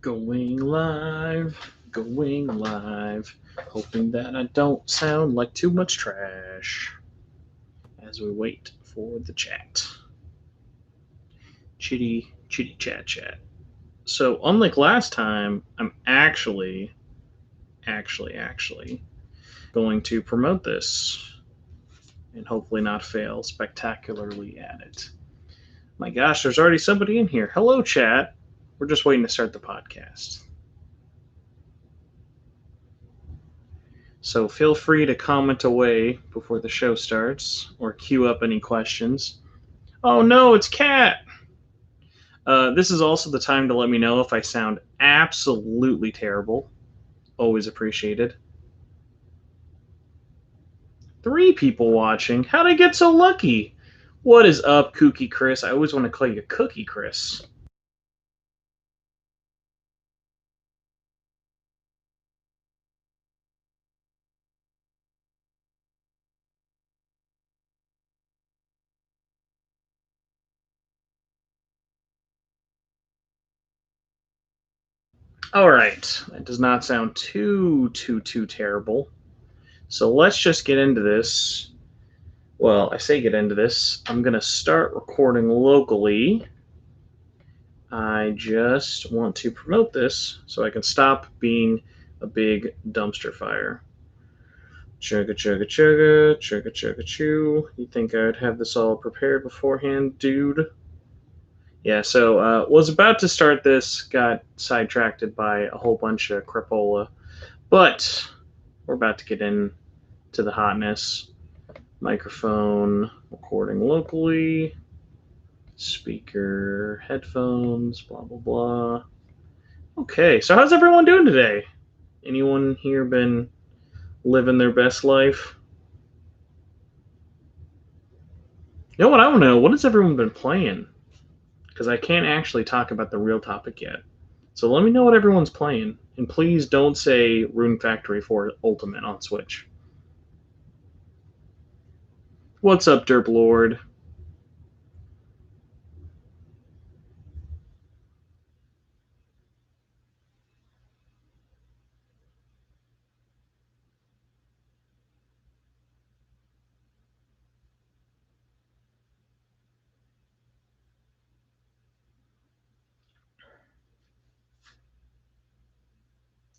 Going live, hoping that I don't sound like too much trash as we wait for the chat. Chitty chat. So unlike last time, I'm actually going to promote this and hopefully not fail spectacularly at it. My gosh, there's already somebody in here. Hello, chat. We're just waiting to start the podcast. So feel free to comment away before the show starts or queue up any questions. Oh no, it's Kat! This is also the time to let me know if I sound absolutely terrible. Always appreciated. 3 people watching. How'd I get so lucky? What is up, Kooky Chris? I always want to call you Cookie Chris. Alright, that does not sound too terrible. So let's just get into this. Well, I say get into this. I'm going to start recording locally. I just want to promote this so I can stop being a big dumpster fire. Chugga chugga chugga, chugga chugga chew. You think I'd have this all prepared beforehand, dude? Yeah, so was about to start this, got sidetracked by a whole bunch of crapola, but we're about to get into the hotness. Microphone, recording locally, speaker, headphones, blah, blah, blah. Okay, so how's everyone doing today? Anyone here been living their best life? You know what? I don't know. What has everyone been playing? Because I can't actually talk about the real topic yet. So let me know what everyone's playing. And please don't say Rune Factory 4 Ultimate on Switch. What's up, Derp Lord?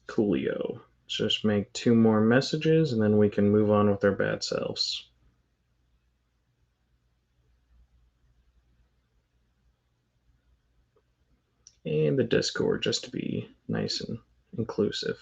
Coolio. Let's just make 2 more messages and then we can move on with our bad selves. And the Discord, just to be nice and inclusive.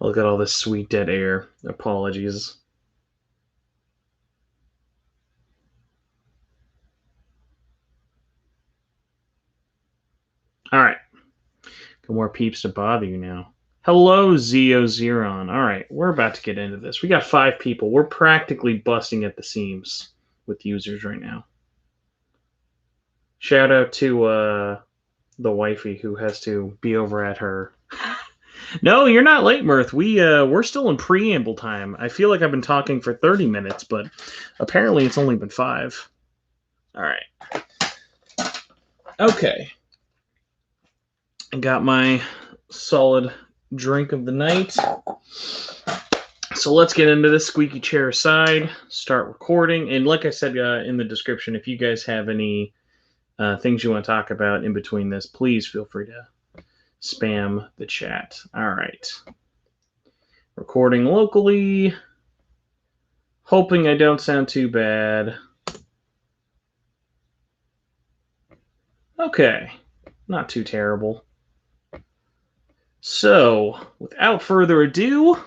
Look at all this sweet dead air. Apologies. Alright. Got more peeps to bother you now. Hello, Zeo Zeron. Alright, we're about to get into this. We got 5 people. We're practically busting at the seams with users right now. Shout out to the wifey who has to be over at her. No, you're not late, Mirth. We're still in preamble time. I feel like I've been talking for 30 minutes, but apparently it's only been 5. All right. Okay. I got my solid drink of the night. So let's get into this squeaky chair aside, start recording. And like I said in the description, if you guys have any things you want to talk about in between this, please feel free to spam the chat. All right. Recording locally. Hoping I don't sound too bad. Okay. Not too terrible. So, without further ado,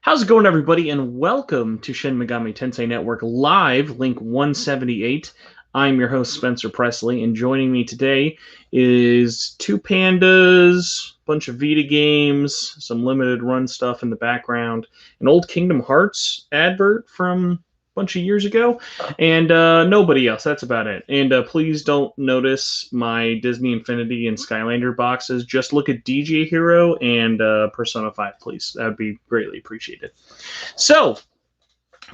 how's it going, everybody? And welcome to Shin Megami Tensei Network Live, link 178. I'm your host, Spencer Presley, and joining me today is 2 pandas, a bunch of Vita games, some limited run stuff in the background, an old Kingdom Hearts advert from bunch of years ago, and nobody else. That's about it. And please don't notice my Disney Infinity and Skylander boxes. Just look at DJ Hero and Persona 5, please. That would be greatly appreciated. So,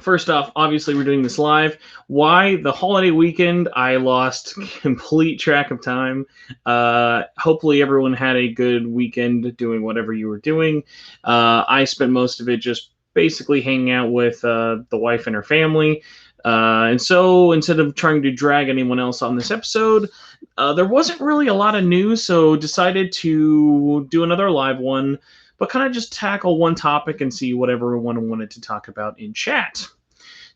first off, obviously we're doing this live. Why? The holiday weekend, I lost complete track of time. Hopefully everyone had a good weekend doing whatever you were doing. I spent most of it just basically hanging out with the wife and her family. And so instead of trying to drag anyone else on this episode, there wasn't really a lot of news, so decided to do another live one, but kind of just tackle one topic and see what everyone wanted to talk about in chat.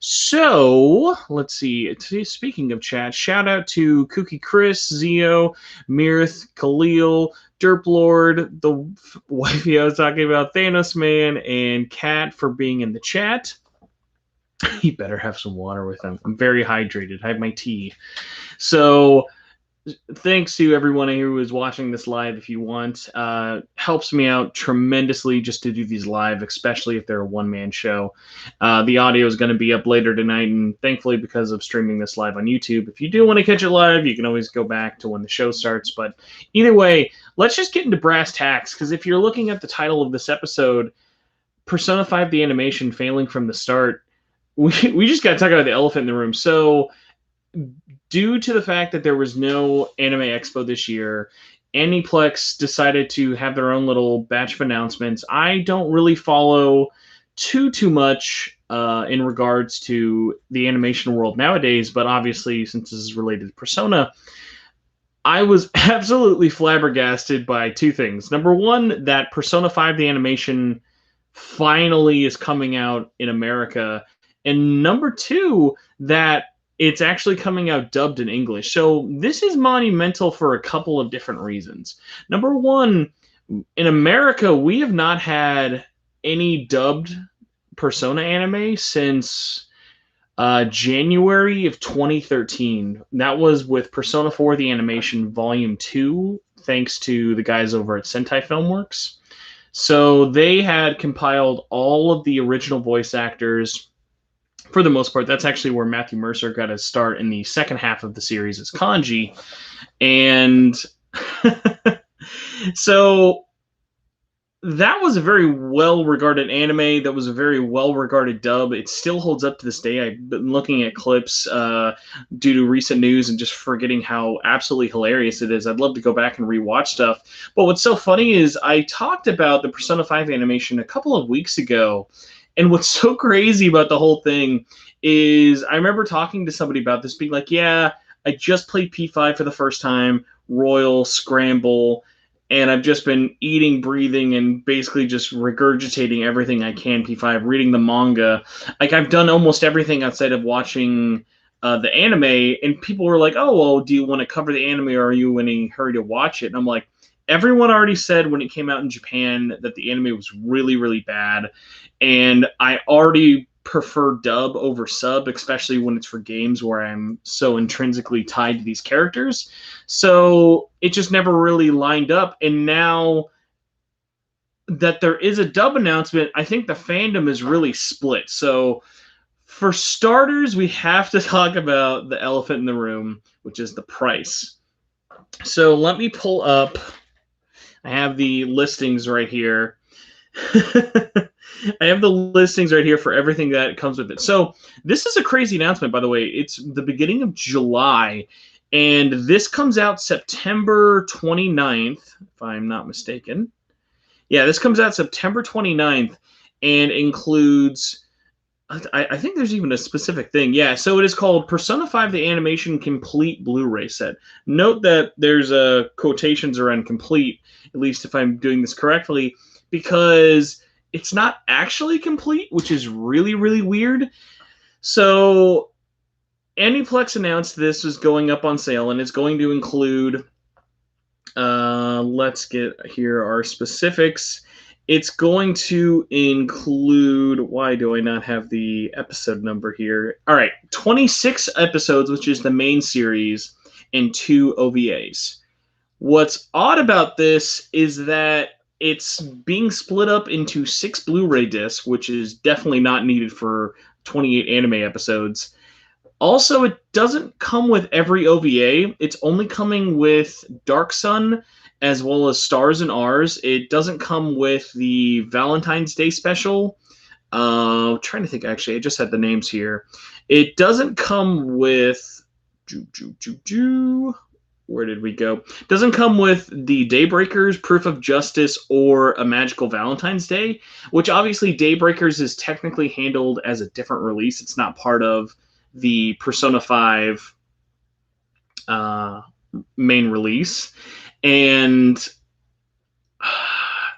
So, let's see. Speaking of chat, shout out to Kooky Chris, Zio, Mirth, Khalil, Derp Lord, the wifey I was talking about, Thanos Man, and Kat for being in the chat. He better have some water with him. I'm very hydrated. I have my tea. So, thanks to everyone who is watching this live. If you want, helps me out tremendously just to do these live, especially if they're a one-man show. The audio is going to be up later tonight, and thankfully, because of streaming this live on YouTube, if you do want to catch it live, you can always go back to when the show starts. But either way, let's just get into brass tacks, because if you're looking at the title of this episode, Persona 5 the animation failing from the start, we just got to talk about the elephant in the room. So, due to the fact that there was no Anime Expo this year, Aniplex decided to have their own little batch of announcements. I don't really follow too much in regards to the animation world nowadays, but obviously, since this is related to Persona, I was absolutely flabbergasted by two things. Number one, that Persona 5 the animation finally is coming out in America, and number two, that it's actually coming out dubbed in English. So this is monumental for a couple of different reasons. Number one, in America, we have not had any dubbed Persona anime since January of 2013. That was with Persona 4 the Animation Volume 2, thanks to the guys over at Sentai Filmworks. So they had compiled all of the original voice actors. For the most part, that's actually where Matthew Mercer got his start in the second half of the series as Kanji. And so that was a very well-regarded anime. That was a very well-regarded dub. It still holds up to this day. I've been looking at clips due to recent news and just forgetting how absolutely hilarious it is. I'd love to go back and rewatch stuff. But what's so funny is I talked about the Persona 5 animation a couple of weeks ago. And what's so crazy about the whole thing is I remember talking to somebody about this, being like, yeah, I just played P5 for the first time, Royal, Scramble, and I've just been eating, breathing, and basically just regurgitating everything I can P5, reading the manga. Like, I've done almost everything outside of watching the anime, and people were like, oh, well, do you want to cover the anime, or are you in a hurry to watch it? And I'm like, everyone already said when it came out in Japan that the anime was really, really bad. And I already prefer dub over sub, especially when it's for games where I'm so intrinsically tied to these characters. So it just never really lined up. And now that there is a dub announcement, I think the fandom is really split. So for starters, we have to talk about the elephant in the room, which is the price. So let me pull up. I have the listings right here. I have the listings right here for everything that comes with it. So this is a crazy announcement, by the way. It's the beginning of July, and this comes out September 29th, if I'm not mistaken. Yeah, this comes out September 29th and includes, I think there's even a specific thing. Yeah, so it is called Persona 5 the Animation Complete Blu-ray Set. Note that there's quotations around complete, at least if I'm doing this correctly, because it's not actually complete, which is really, really weird. So Aniplex announced this was going up on sale, and it's going to include, let's get here our specifics. It's going to include, why do I not have the episode number here? All right, 26 episodes, which is the main series, and 2 OVAs. What's odd about this is that it's being split up into 6 Blu-ray discs, which is definitely not needed for 28 anime episodes. Also, it doesn't come with every OVA. It's only coming with Dark Sun as well as Stars and R's. It doesn't come with the Valentine's Day special. Trying to think, actually, I just had the names here. It doesn't come with. Where did we go? Doesn't come with the Daybreakers, Proof of Justice, or A Magical Valentine's Day, which obviously Daybreakers is technically handled as a different release. It's not part of the Persona 5 main release. And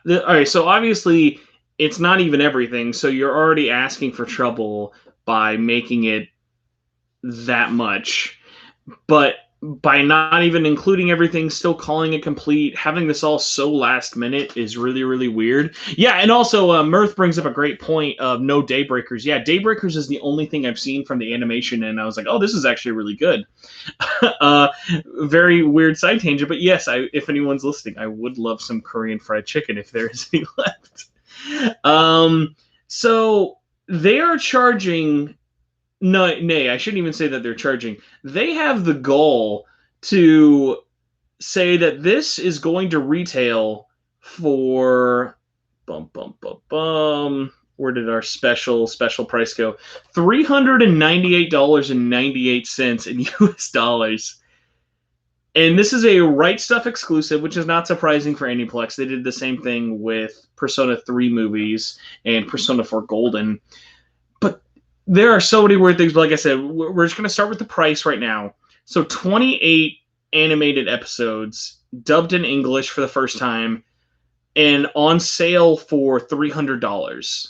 all right, so obviously it's not even everything. So you're already asking for trouble by making it that much. But by not even including everything, still calling it complete, having this all so last minute is really, really weird. Yeah, and also Mirth brings up a great point of no Daybreakers. Yeah, Daybreakers is the only thing I've seen from the animation, and I was like, oh, this is actually really good. Very weird side tangent, but yes, if anyone's listening, I would love some Korean fried chicken if there is any left. So they are charging... No, nay, I shouldn't even say that they're charging. They have the goal to say that this is going to retail for where did our special price go? $398.98 in US dollars. And this is a Right Stuff exclusive, which is not surprising for Aniplex. They did the same thing with Persona 3 movies and Persona 4 Golden. There are so many weird things, but like I said, we're just going to start with the price right now. So 28 animated episodes, dubbed in English for the first time, and on sale for $300.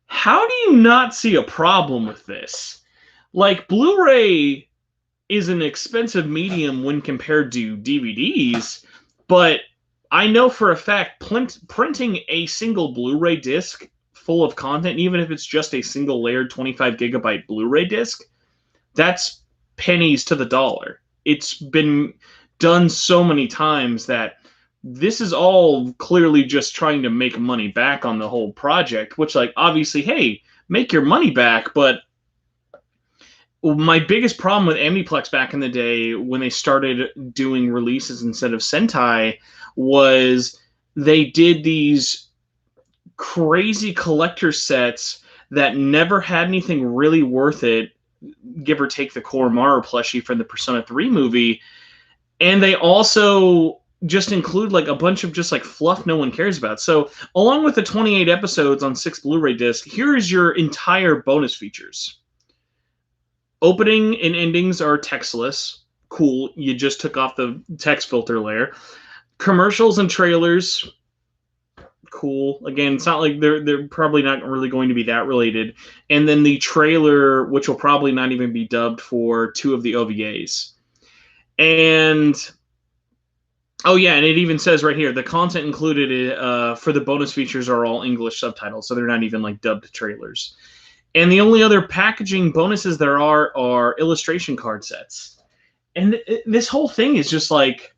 How do you not see a problem with this? Like, Blu-ray is an expensive medium when compared to DVDs, but I know for a fact printing a single Blu-ray disc full of content, even if it's just a single layered 25 gigabyte Blu-ray disc, that's pennies to the dollar. It's been done so many times that this is all clearly just trying to make money back on the whole project, which, like, obviously, hey, make your money back, but my biggest problem with Aniplex back in the day when they started doing releases instead of Sentai was they did these crazy collector sets that never had anything really worth it, give or take the Koromaru plushie from the Persona 3 movie. And they also just include like a bunch of just like fluff no one cares about. So along with the 28 episodes on 6 Blu-ray discs, here's your entire bonus features. Opening and endings are textless. Cool. You just took off the text filter layer. Commercials and trailers. Cool. Again, it's not like they're probably not really going to be that related. And then the trailer, which will probably not even be dubbed for 2 of the OVAs. And oh yeah, and it even says right here the content included for the bonus features are all English subtitles, so they're not even like dubbed trailers. And the only other packaging bonuses there are illustration card sets. And this whole thing is just like,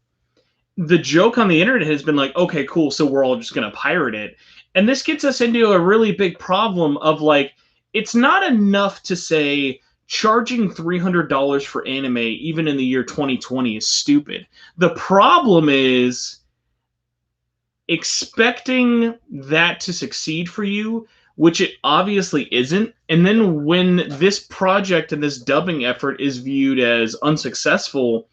the joke on the internet has been like, okay, cool, so we're all just going to pirate it. And this gets us into a really big problem of like, it's not enough to say charging $300 for anime, even in the year 2020, is stupid. The problem is expecting that to succeed for you, which it obviously isn't. And then when this project and this dubbing effort is viewed as unsuccessful,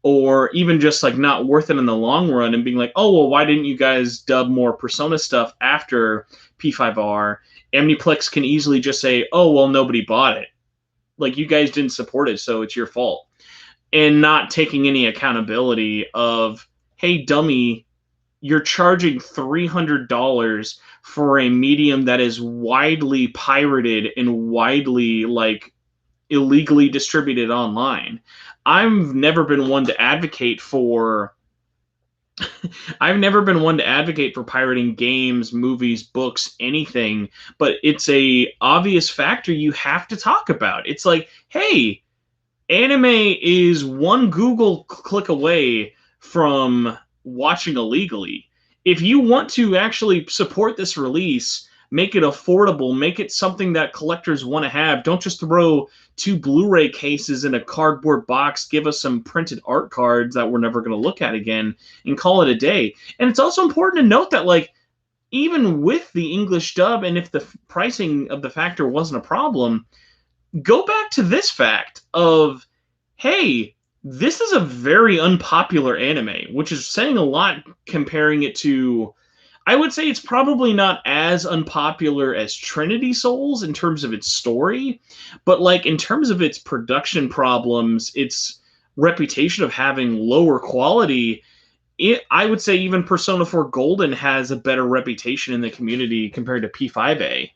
or even just like not worth it in the long run, and being like, oh, well, why didn't you guys dub more Persona stuff after P5R? Aniplex can easily just say, oh, well, nobody bought it. Like, you guys didn't support it, so it's your fault. And not taking any accountability of, hey, dummy, you're charging $300 for a medium that is widely pirated and widely, like, illegally distributed online. I've never been one to advocate for pirating games, movies, books, anything, but it's a obvious factor you have to talk about. It's like, hey, anime is one Google click away from watching illegally. If you want to actually support this release, make it affordable, make it something that collectors want to have. Don't just throw 2 Blu-ray cases in a cardboard box, give us some printed art cards that we're never going to look at again, and call it a day. And it's also important to note that, like, even with the English dub, and if the pricing of the factor wasn't a problem, go back to this fact of, hey, this is a very unpopular anime, which is saying a lot comparing it to, I would say it's probably not as unpopular as Trinity Souls in terms of its story, but like in terms of its production problems, its reputation of having lower quality, I would say even Persona 4 Golden has a better reputation in the community compared to P5A.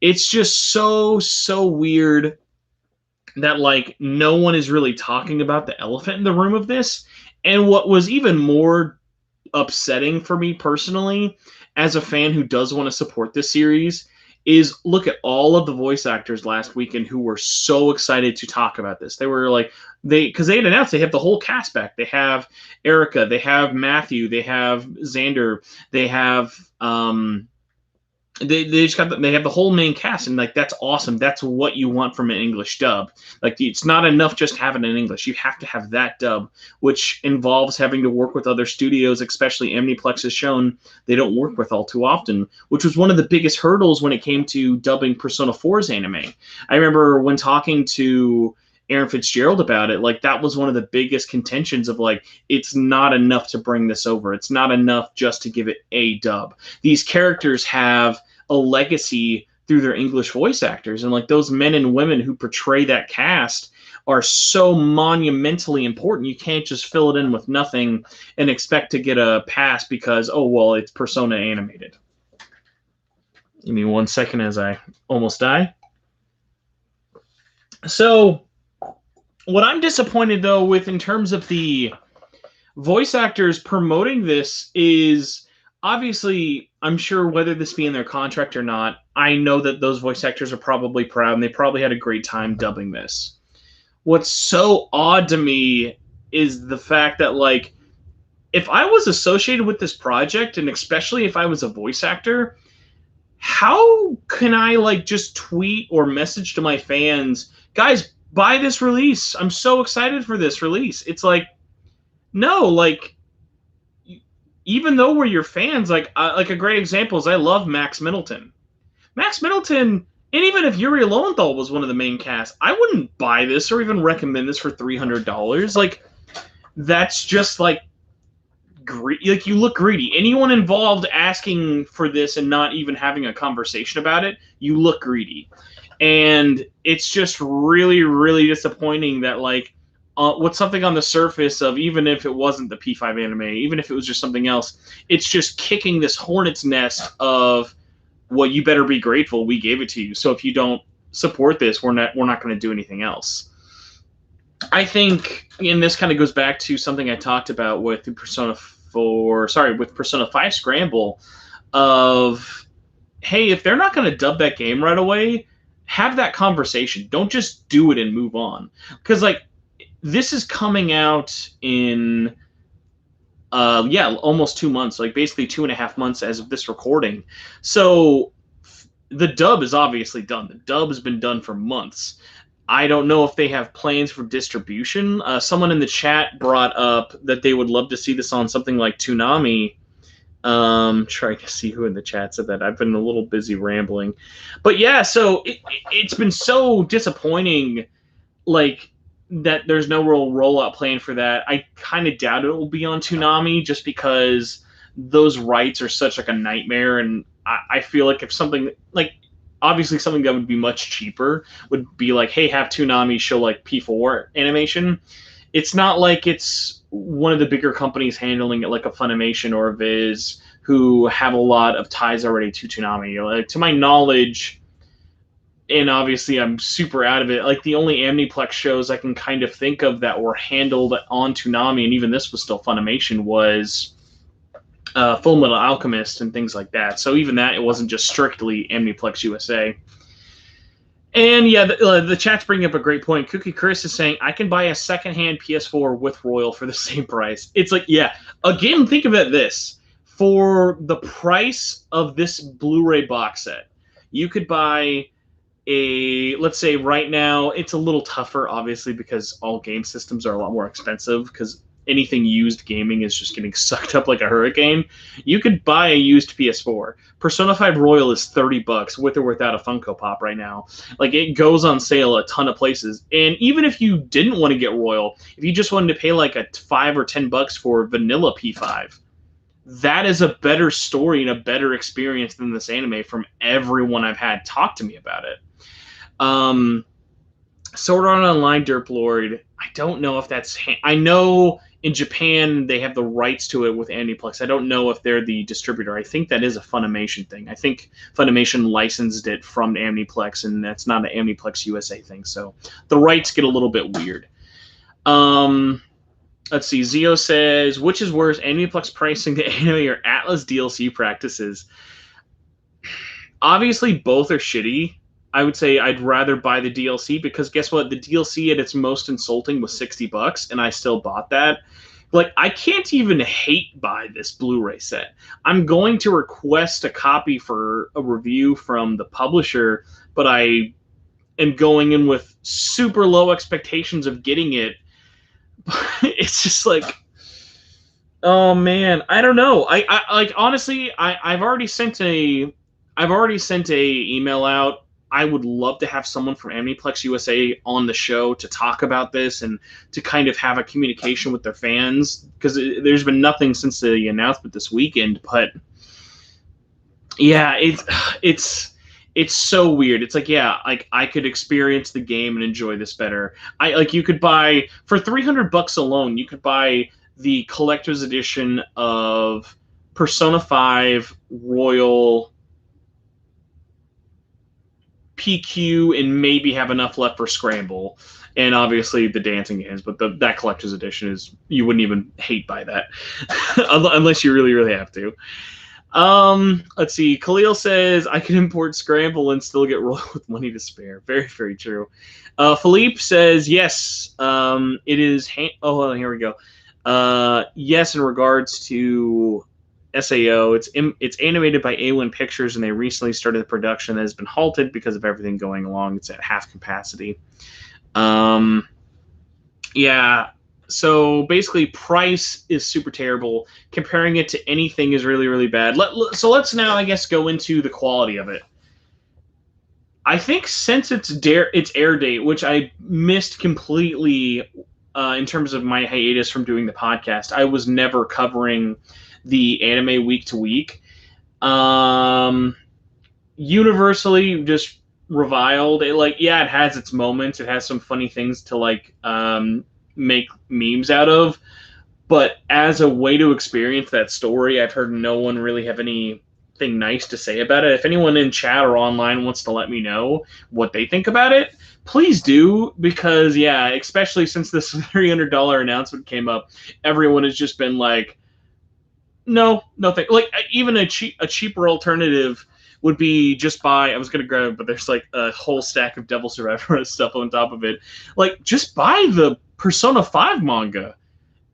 It's just so weird that like no one is really talking about the elephant in the room of this. And what was even more upsetting for me personally, as a fan who does want to support this series, is look at all of the voice actors last weekend who were so excited to talk about this. They were like, because they had announced they have the whole cast back. They have Erica, they have Matthew, they have Xander, they have they just got they have the whole main cast, and like that's awesome. That's what you want from an English dub. Like it's not enough just having it in English. You have to have that dub, which involves having to work with other studios, especially Omniplex has shown they don't work with all too often, which was one of the biggest hurdles when it came to dubbing Persona 4's anime. I remember when talking to Aaron Fitzgerald about it, like that was one of the biggest contentions of like, it's not enough to bring this over. It's not enough just to give it a dub. These characters have a legacy through their English voice actors, and like those men and women who portray that cast are so monumentally important. You can't just fill it in with nothing and expect to get a pass because, oh, well, it's Persona animated. Give me 1 second as I almost die. So what I'm disappointed, though, with in terms of the voice actors promoting this is, obviously, I'm sure whether this be in their contract or not, I know that those voice actors are probably proud, and they probably had a great time dubbing this. What's so odd to me is the fact that, like, if I was associated with this project, and especially if I was a voice actor, how can I, like, just tweet or message to my fans, guys, buy this release. I'm so excited for this release. It's like, no, like, even though we're your fans, like a great example is I love Max Middleton. Max Middleton, and even if Yuri Lowenthal was one of the main cast, I wouldn't buy this or even recommend this for $300. Like, that's just like, like you look greedy. Anyone involved asking for this and not even having a conversation about it, you look greedy. And it's just really, really disappointing that, like, what's something on the surface of, even if it wasn't the P5 anime, even if it was just something else, it's just kicking this hornet's nest of, well, you better be grateful we gave it to you. So if you don't support this, we're not going to do anything else. I think, and this kind of goes back to something I talked about with the Persona 5 Scramble, of, hey, if they're not going to dub that game right away, have that conversation. Don't just do it and move on. Because, like, this is coming out in, almost 2 months, like basically 2.5 months as of this recording. So the dub is obviously done. The dub has been done for months. I don't know if they have plans for distribution. Someone in the chat brought up that they would love to see this on something like Toonami. Trying to see who in the chat said that. I've been a little busy rambling. But yeah, so it's been so disappointing, like, that there's no real rollout plan for that. I kind of doubt it will be on Toonami just because those rights are such like a nightmare, and I feel like if something like, obviously something that would be much cheaper would be like, hey, have Toonami show like P4 animation. It's not like it's one of the bigger companies handling it, like a Funimation or a Viz, who have a lot of ties already to Toonami. Like, to my knowledge, and obviously I'm super out of it, like the only Omniplex shows I can kind of think of that were handled on Toonami, and even this was still Funimation, was Full Metal Alchemist and things like that. So even that, it wasn't just strictly Omniplex USA. And yeah, the chat's bringing up a great point. Cookie Chris is saying, I can buy a secondhand PS4 with Royal for the same price. It's like, yeah, again, think of it this. For the price of this Blu-ray box set, you could buy let's say right now, it's a little tougher, obviously, because all game systems are a lot more expensive because anything used gaming is just getting sucked up like a hurricane. You could buy a used PS4. Persona 5 Royal is $30 with or without a Funko Pop right now. Like, it goes on sale a ton of places. And even if you didn't want to get Royal, if you just wanted to pay like a $5 or $10 for vanilla P5, that is a better story and a better experience than this anime from everyone I've had talk to me about it. Sword Art Online Derp Lord, I don't know if that's... I know in Japan they have the rights to it with Aniplex. I don't know if they're the distributor. I think that is a Funimation thing. I think Funimation licensed it from Aniplex, and that's not an Aniplex USA thing. So the rights get a little bit weird. Let's see. Zio says, which is worse, Aniplex pricing the anime or Atlas DLC practices? Obviously, both are shitty. I would say I'd rather buy the DLC because guess what? The DLC at its most insulting was $60, and I still bought that. Like, I can't even hate buy this Blu-ray set. I'm going to request a copy for a review from the publisher, but I am going in with super low expectations of getting it. It's just like, oh man, I don't know. I like, honestly, I've already sent a email out. I would love to have someone from Aniplex USA on the show to talk about this and to kind of have a communication with their fans, because there's been nothing since the announcement this weekend. But yeah, it's so weird. It's like, yeah, like I could experience the game and enjoy this better. You could buy for $300 alone, you could buy the collector's edition of Persona 5 Royal, PQ, and maybe have enough left for Scramble, and obviously the dancing games. But that collector's edition is, you wouldn't even hate by that unless you really, really have to. Let's see. Khalil says, I can import Scramble and still get Royal with money to spare. Very, very true. Philippe says, yes, it is. Oh, here we go. Yes, in regards to SAO, it's animated by A1 Pictures, and they recently started the production that has been halted because of everything going along. It's at half capacity. Yeah. So basically, price is super terrible. Comparing it to anything is really, really bad. So let's now, I guess, go into the quality of it. I think since its air date, which I missed completely in terms of my hiatus from doing the podcast, I was never covering the anime week to week. Universally just reviled. It has its moments. It has some funny things to make memes out of, but as a way to experience that story, I've heard no one really have anything nice to say about it. If anyone in chat or online wants to let me know what they think about it, please do, because yeah, especially since this $300 announcement came up, everyone has just been like, no thank. Like, even a cheaper alternative would be just buy. I was gonna grab it, but there's like a whole stack of Devil Survivor stuff on top of it. Like, just buy the Persona 5 manga.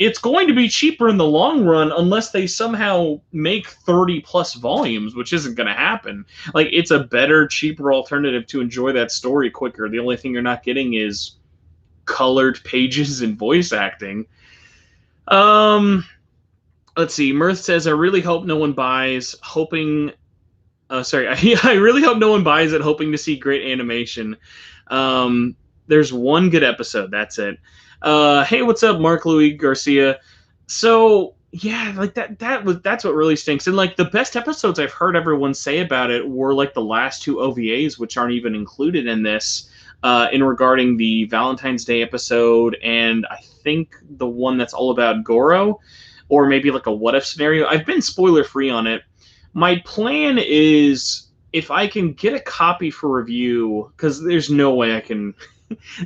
It's going to be cheaper in the long run unless they somehow make 30 plus volumes, which isn't going to happen. Like, it's a better, cheaper alternative to enjoy that story quicker. The only thing you're not getting is colored pages and voice acting. Let's see. Mirth says, I really hope no one buys, hoping... I really hope no one buys it, hoping to see great animation. There's one good episode. That's it. Hey, what's up, Mark Louis Garcia? So yeah, like that's what really stinks. And like, the best episodes I've heard everyone say about it were like the last two OVAs, which aren't even included in this, in regarding the Valentine's Day episode, and I think the one that's all about Goro, or maybe like a what if scenario. I've been spoiler free on it. My plan is, if I can get a copy for review, because there's no way I can.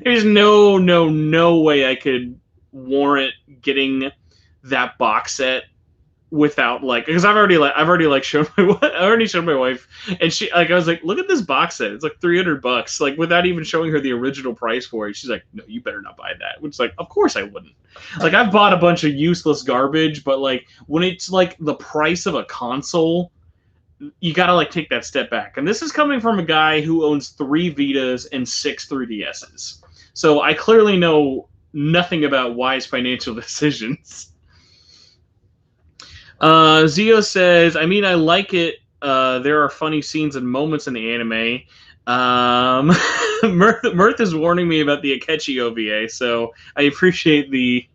There's no way I could warrant getting that box set without, like, because I've already shown my wife, and she, like, I was like, look at this box set, it's like $300, like, without even showing her the original price for it. She's like, no, you better not buy that. Which is like, of course I wouldn't. Like, I've bought a bunch of useless garbage, but like when it's like the price of a console, you gotta like take that step back. And this is coming from a guy who owns 3 Vitas and 6 3DSs. So I clearly know nothing about wise financial decisions. Zio says, I mean, I like it. There are funny scenes and moments in the anime. Mirth is warning me about the Akechi OVA, so I appreciate the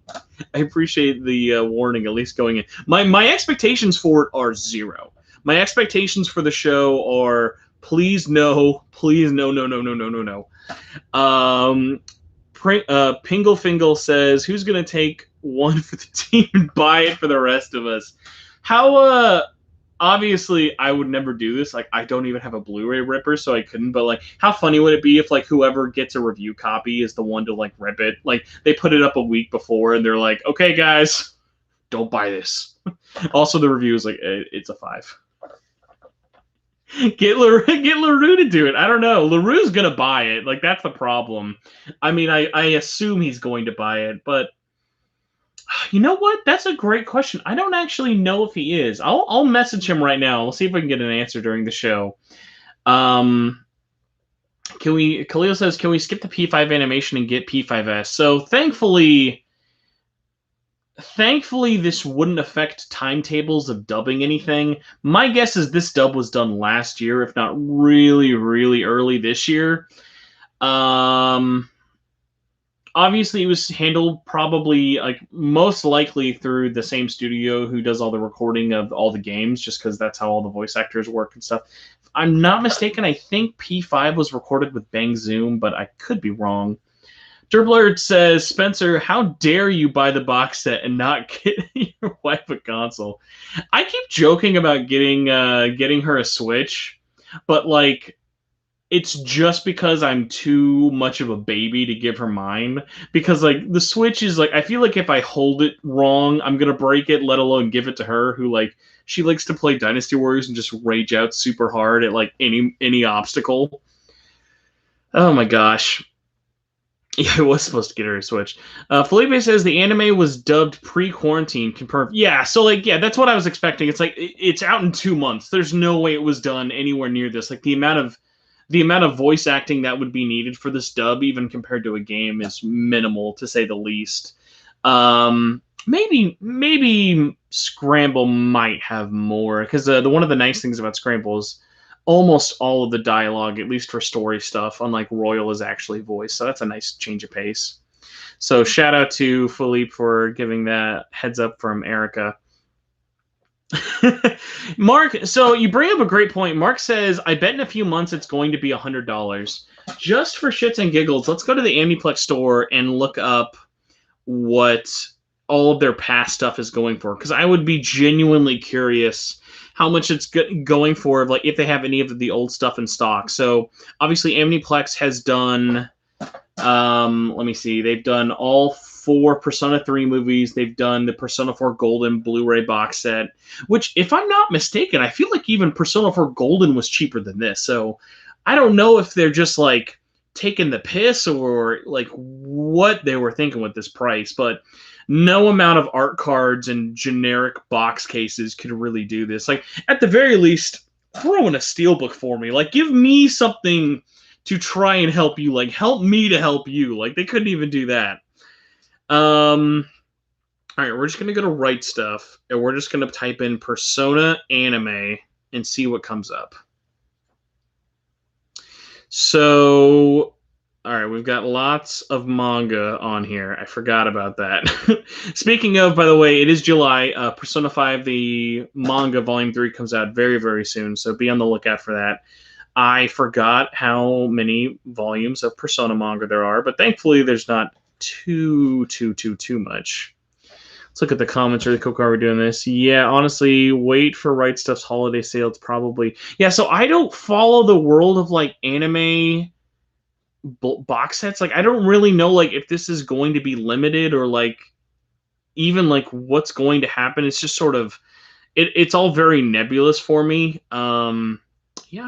warning, at least going in. My expectations for it are 0. My expectations for the show are please no, no, no, no, no, no, no, no. Pingle Fingle says, who's going to take one for the team and buy it for the rest of us? How, obviously, I would never do this. Like, I don't even have a Blu-ray ripper, so I couldn't. But, like, how funny would it be if, like, whoever gets a review copy is the one to, like, rip it? Like, they put it up a week before, and they're like, okay, guys, don't buy this. Also, the review is like, it's a 5. Get LaRue to do it. I don't know. LaRue's going to buy it. Like, that's the problem. I mean, I assume he's going to buy it, but you know what? That's a great question. I don't actually know if he is. I'll message him right now. We'll see if I can get an answer during the show. Khalil says, can we skip the P5 animation and get P5S? So thankfully, this wouldn't affect timetables of dubbing anything. My guess is this dub was done last year, if not really, really early this year. Obviously, it was handled probably, like, most likely through the same studio who does all the recording of all the games, just because that's how all the voice actors work and stuff. If I'm not mistaken, I think P5 was recorded with Bang Zoom, but I could be wrong. Derblerd says, Spencer, how dare you buy the box set and not get your wife a console? I keep joking about getting her a Switch, but, like, it's just because I'm too much of a baby to give her mine. Because, like, the Switch is, like, I feel like if I hold it wrong, I'm going to break it, let alone give it to her, who, like, she likes to play Dynasty Warriors and just rage out super hard at, like, any obstacle. Oh, my gosh. Yeah, I was supposed to get her a Switch. Felipe says the anime was dubbed pre-quarantine. Confirmed. Yeah, so, like, yeah, that's what I was expecting. It's like, it's out in 2 months. There's no way it was done anywhere near this. Like, the amount of voice acting that would be needed for this dub, even compared to a game, is minimal, to say the least. Maybe Scramble might have more, because one of the nice things about Scramble is almost all of the dialogue, at least for story stuff, unlike Royal, is actually voiced. So that's a nice change of pace. So shout out to Philippe for giving that heads up from Erica. Mark, so you bring up a great point. Mark says, I bet in a few months it's going to be $100. Just for shits and giggles, let's go to the Amniplex store and look up what all of their past stuff is going for, because I would be genuinely curious how much it's going for, like, if they have any of the old stuff in stock. So obviously Amniplex has done, let me see, they've done all 4 Persona 3 movies. They've done the Persona 4 Golden Blu-ray box set, which, if I'm not mistaken, I feel like even Persona 4 Golden was cheaper than this. So I don't know if they're just, like, taking the piss or, like, what they were thinking with this price, but no amount of art cards and generic box cases could really do this. Like, at the very least, throw in a steelbook for me. Like, give me something to try and help you. Like, help me to help you. Like, they couldn't even do that. All right, we're just going to go to Right Stuff, and we're just going to type in Persona Anime and see what comes up. So, all right, we've got lots of manga on here. I forgot about that. Speaking of, by the way, it is July. Persona 5, the manga Volume 3 comes out very, very soon, so be on the lookout for that. I forgot how many volumes of Persona manga there are, but thankfully there's not too much. Let's look at the comments really quick while we're doing this. Yeah, honestly, wait for Right Stuff's holiday sale. It's probably... Yeah, so I don't follow the world of, like, anime box sets. Like, I don't really know, like, if this is going to be limited or, like, even, like, what's going to happen. It's just sort of... It's all very nebulous for me. Yeah, I'm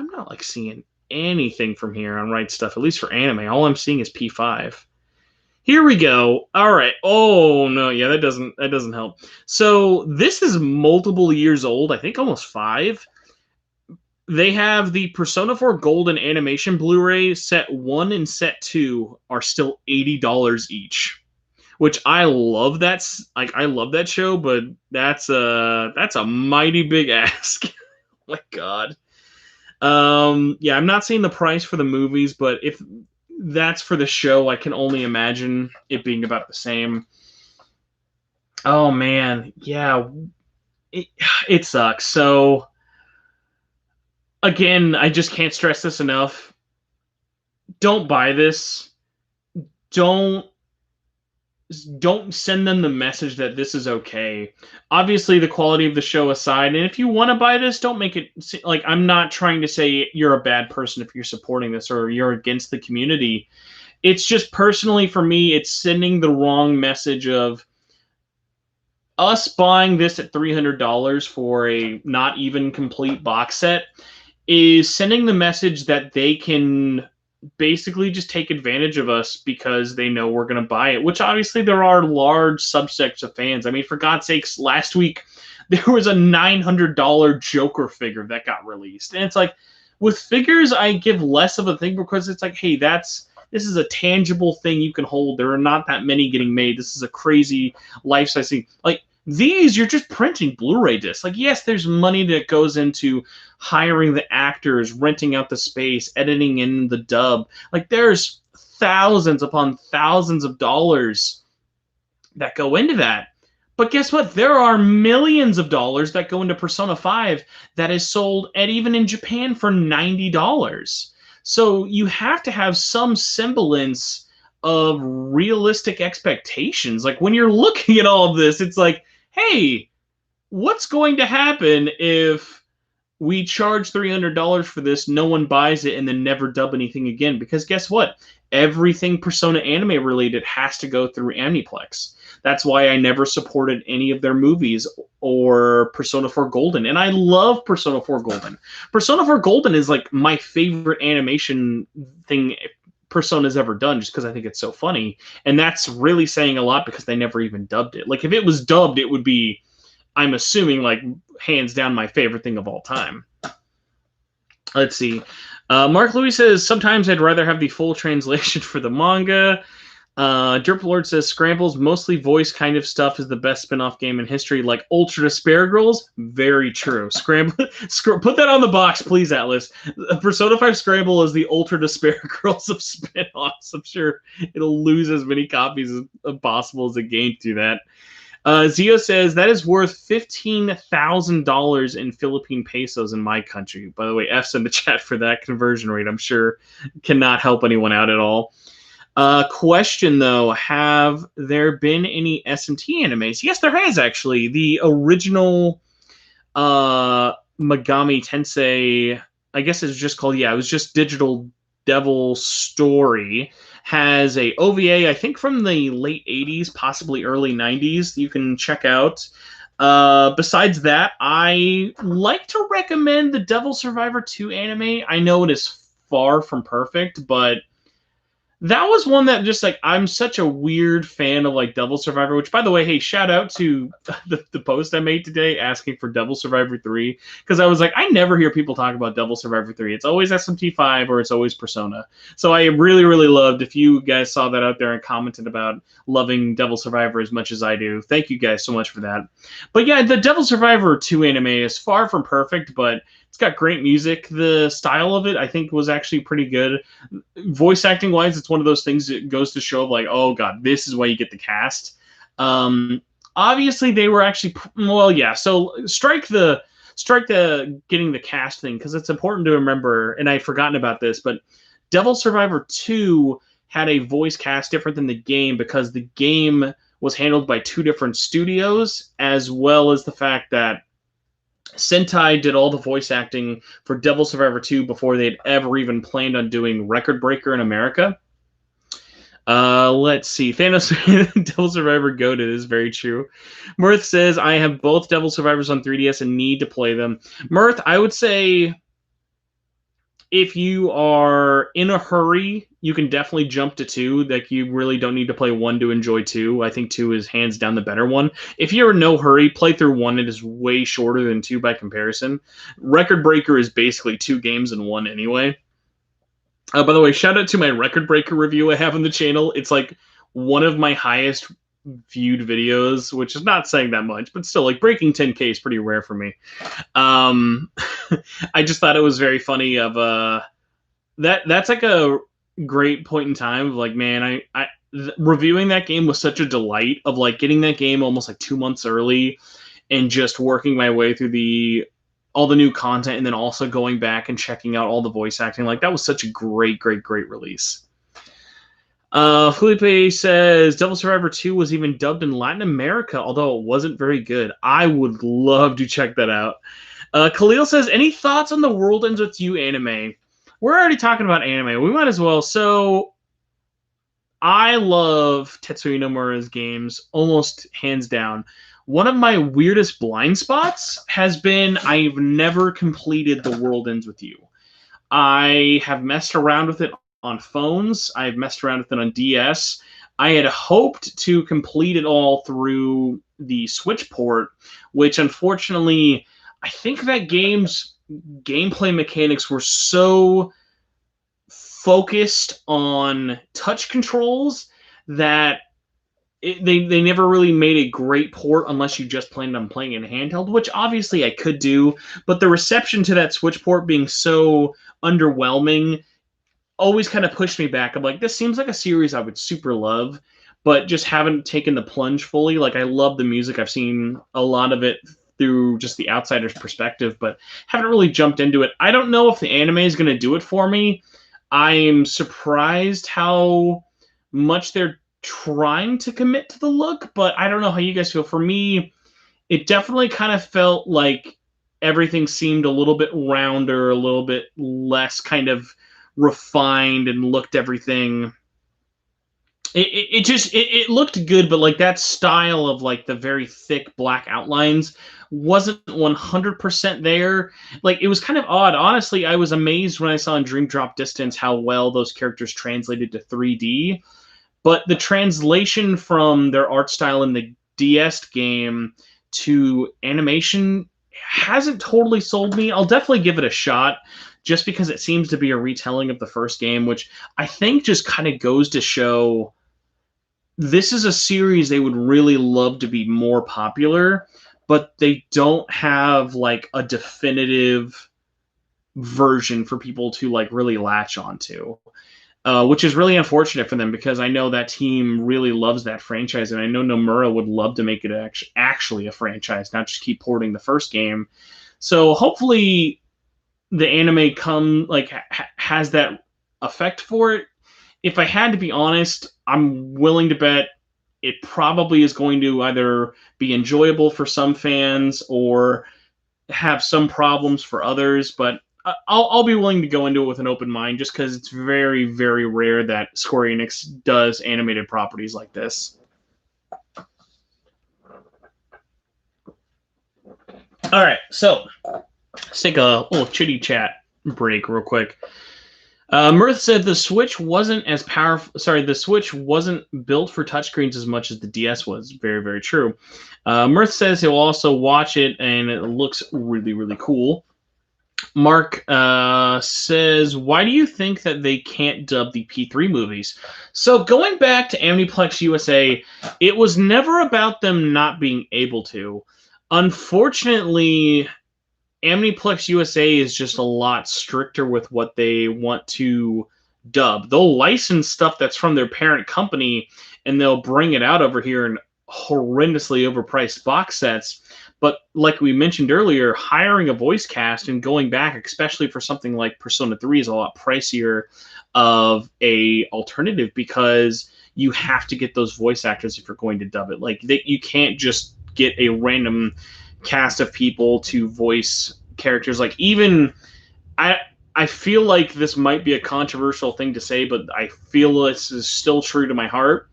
not, like, seeing anything from here on Right Stuff, at least for anime. All I'm seeing is P5. Here we go. All right. Oh no, yeah, that doesn't help. So this is multiple years old. I think almost 5. They have the Persona 4 Golden Animation Blu-ray. Set 1 and Set 2 are still $80 each, which I love. I love that show, but that's a mighty big ask. Oh my god. Yeah, I'm not seeing the price for the movies, but if that's for the show, I can only imagine it being about the same. Oh man, yeah, it, it sucks. So again, I just can't stress this enough. Don't buy this. Don't don't send them the message that this is okay. Obviously, the quality of the show aside, and if you want to buy this, don't make it like I'm not trying to say you're a bad person if you're supporting this or you're against the community. It's just personally for me, it's sending the wrong message of us buying this at $300 for a not even complete box set is sending the message that they can basically just take advantage of us because they know we're going to buy it, which obviously there are large subsects of fans. I mean, for God's sakes, last week there was a $900 Joker figure that got released. And it's like, with figures, I give less of a thing because it's like, hey, this is a tangible thing you can hold. There are not that many getting made. This is a crazy life-size thing. Like, these, you're just printing Blu-ray discs. Like, yes, there's money that goes into hiring the actors, renting out the space, editing in the dub. Like, there's thousands upon thousands of dollars that go into that. But guess what? There are millions of dollars that go into Persona 5 that is sold at even in Japan for $90. So you have to have some semblance of realistic expectations. Like when you're looking at all of this, it's like, hey, what's going to happen if we charge $300 for this, no one buys it, and then never dub anything again? Because guess what? Everything Persona anime related has to go through Aniplex. That's why I never supported any of their movies or Persona 4 Golden. And I love Persona 4 Golden. Persona 4 Golden is like my favorite animation thing Persona's ever done, just because I think it's so funny. And that's really saying a lot because they never even dubbed it. Like if it was dubbed, it would be, I'm assuming, like hands down my favorite thing of all time. Let's see. Mark Louis says, sometimes I'd rather have the full translation for the manga. Derp Lord says, Scramble's mostly voice kind of stuff is the best spin-off game in history, like Ultra Despair Girls. Very true. Scramble, put that on the box, please, Atlas. Persona 5 Scramble is the Ultra Despair Girls of spin-offs. I'm sure it'll lose as many copies as possible as a game to that. Zio says, that is worth $15,000 in Philippine pesos in my country. By the way, F's in the chat for that conversion rate. I'm sure cannot help anyone out at all. Question though, have there been any SMT animes? Yes, there has actually. The original Megami Tensei, I guess it's just called, it was just Digital Devil Story, has a OVA, I think from the late 80s, possibly early 90s, you can check out. Besides that, I like to recommend the Devil Survivor 2 anime. I know it is far from perfect, but that was one that just like, I'm such a weird fan of like Devil Survivor, which by the way, hey, shout out to the post I made today asking for Devil Survivor 3, because I was like, I never hear people talk about Devil Survivor 3. It's always SMT5 or it's always Persona. So I really, really loved if you guys saw that out there and commented about loving Devil Survivor as much as I do. Thank you guys so much for that. But yeah, the Devil Survivor 2 anime is far from perfect, but it's got great music. The style of it, I think, was actually pretty good. Voice acting wise, it's one of those things that goes to show like, oh god, this is why you get the cast. Obviously, they were actually So strike the getting the cast thing, because it's important to remember. And I'd forgotten about this, but Devil Survivor 2 had a voice cast different than the game because the game was handled by 2 different studios, as well as the fact that Sentai did all the voice acting for Devil Survivor 2 before they'd ever even planned on doing Record Breaker in America. Let's see. Thanos, Devil Survivor goated is very true. Mirth says, I have both Devil Survivors on 3DS and need to play them. Mirth, I would say if you are in a hurry, you can definitely jump to 2. Like, you really don't need to play 1 to enjoy 2. I think 2 is hands down the better one. If you're in no hurry, play through 1. It is way shorter than 2 by comparison. Record Breaker is basically 2 games in 1 anyway. By the way, shout out to my Record Breaker review I have on the channel. It's like one of my highest viewed videos, which is not saying that much, but still, like, breaking 10K is pretty rare for me. I just thought it was very funny of that's like a great point in time of like, man, reviewing that game was such a delight of like getting that game almost like 2 months early and just working my way through all the new content and then also going back and checking out all the voice acting. Like, that was such a great release. Felipe says Devil Survivor 2 was even dubbed in Latin America, although it wasn't very good. I would love to check that out. Khalil says, any thoughts on the World Ends With You anime? We're already talking about anime. We might as well. So, I love Tetsuya Nomura's games, almost hands down. One of my weirdest blind spots has been I've never completed The World Ends With You. I have messed around with it on phones. I've messed around with it on DS. I had hoped to complete it all through the Switch port, which unfortunately, I think that game's gameplay mechanics were so focused on touch controls that they never really made a great port unless you just planned on playing in handheld, which obviously I could do, but the reception to that Switch port being so underwhelming always kind of pushed me back. I'm like, this seems like a series I would super love, but just haven't taken the plunge fully. Like, I love the music. I've seen a lot of it through just the outsider's perspective, but haven't really jumped into it. I don't know if the anime is going to do it for me. I'm surprised how much they're trying to commit to the look, but I don't know how you guys feel. For me, it definitely kind of felt like everything seemed a little bit rounder, a little bit less kind of refined, and looked everything. It looked good, but like that style of like the very thick black outlines wasn't 100% there. Like, it was kind of odd. Honestly, I was amazed when I saw in Dream Drop Distance how well those characters translated to 3D. But the translation from their art style in the DS game to animation hasn't totally sold me. I'll definitely give it a shot just because it seems to be a retelling of the first game, which I think just kind of goes to show this is a series they would really love to be more popular, but they don't have like a definitive version for people to like really latch onto. Which is really unfortunate for them because I know that team really loves that franchise, and I know Nomura would love to make it actually a franchise, not just keep porting the first game. So hopefully the anime has that effect for it. If I had to be honest, I'm willing to bet it probably is going to either be enjoyable for some fans or have some problems for others, but I'll be willing to go into it with an open mind just because it's very, very rare that Square Enix does animated properties like this. All right, so let's take a little chitty chat break real quick. Mirth said the Switch wasn't as powerful. Sorry, the Switch wasn't built for touchscreens as much as the DS was. Very, very true. Mirth says he'll also watch it, and it looks really, really cool. Mark says, why do you think that they can't dub the P3 movies? So going back to Omniplex USA, it was never about them not being able to. Unfortunately, Omniplex USA is just a lot stricter with what they want to dub. They'll license stuff that's from their parent company, and they'll bring it out over here in horrendously overpriced box sets. But like we mentioned earlier, hiring a voice cast and going back, especially for something like Persona 3, is a lot pricier of a alternative because you have to get those voice actors if you're going to dub it. Like, you can't just get a random cast of people to voice characters. Like, even I feel like this might be a controversial thing to say, but I feel this is still true to my heart.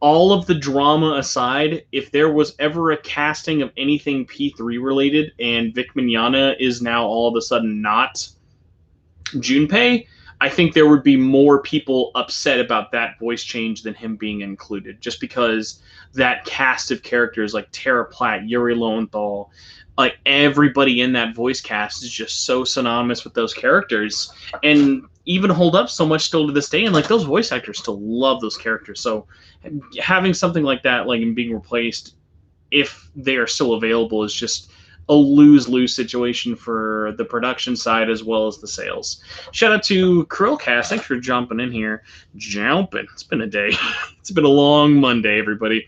All of the drama aside, if there was ever a casting of anything P3 related and Vic Mignogna is now all of a sudden not Junpei, I think there would be more people upset about that voice change than him being included, just because that cast of characters like Tara Platt, Yuri Lowenthal, like everybody in that voice cast is just so synonymous with those characters and even hold up so much still to this day. And like those voice actors still love those characters. So having something like that, like and being replaced if they are still available, is just a lose-lose situation for the production side as well as the sales. Shout out to Krillcast. Thanks for jumping in here. Jumping. It's been a day. It's been a long Monday, everybody.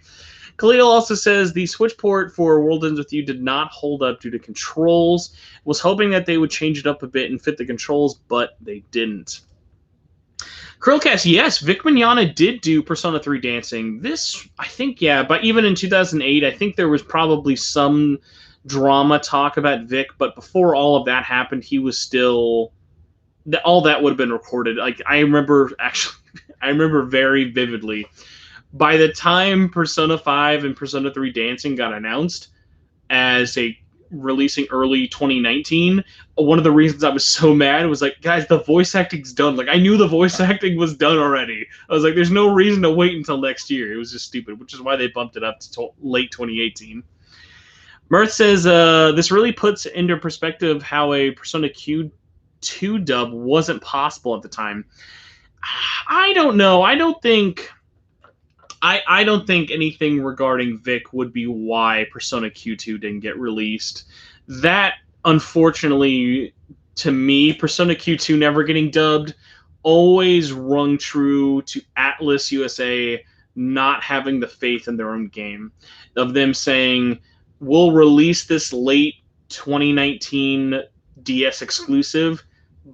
Khalil also says the Switch port for World Ends With You did not hold up due to controls. Was hoping that they would change it up a bit and fit the controls, but they didn't. Krillcast, yes, Vic Mignogna did do Persona 3 Dancing. This, I think, yeah, but even in 2008, I think there was probably some drama talk about Vic, but before all of that happened, he was still... all that would have been recorded. Like, I remember very vividly, by the time Persona 5 and Persona 3 Dancing got announced as a releasing early 2019, one of the reasons I was so mad was like, guys, the voice acting's done. Like, I knew the voice acting was done already. I was like, there's no reason to wait until next year. It was just stupid, which is why they bumped it up to late 2018. Mirth says, this really puts into perspective how a Persona Q2 dub wasn't possible at the time. I don't know. I don't think anything regarding Vic would be why Persona Q2 didn't get released. That, unfortunately, to me, Persona Q2 never getting dubbed always rung true to Atlas USA not having the faith in their own game. Of them saying, we'll release this late 2019 DS exclusive,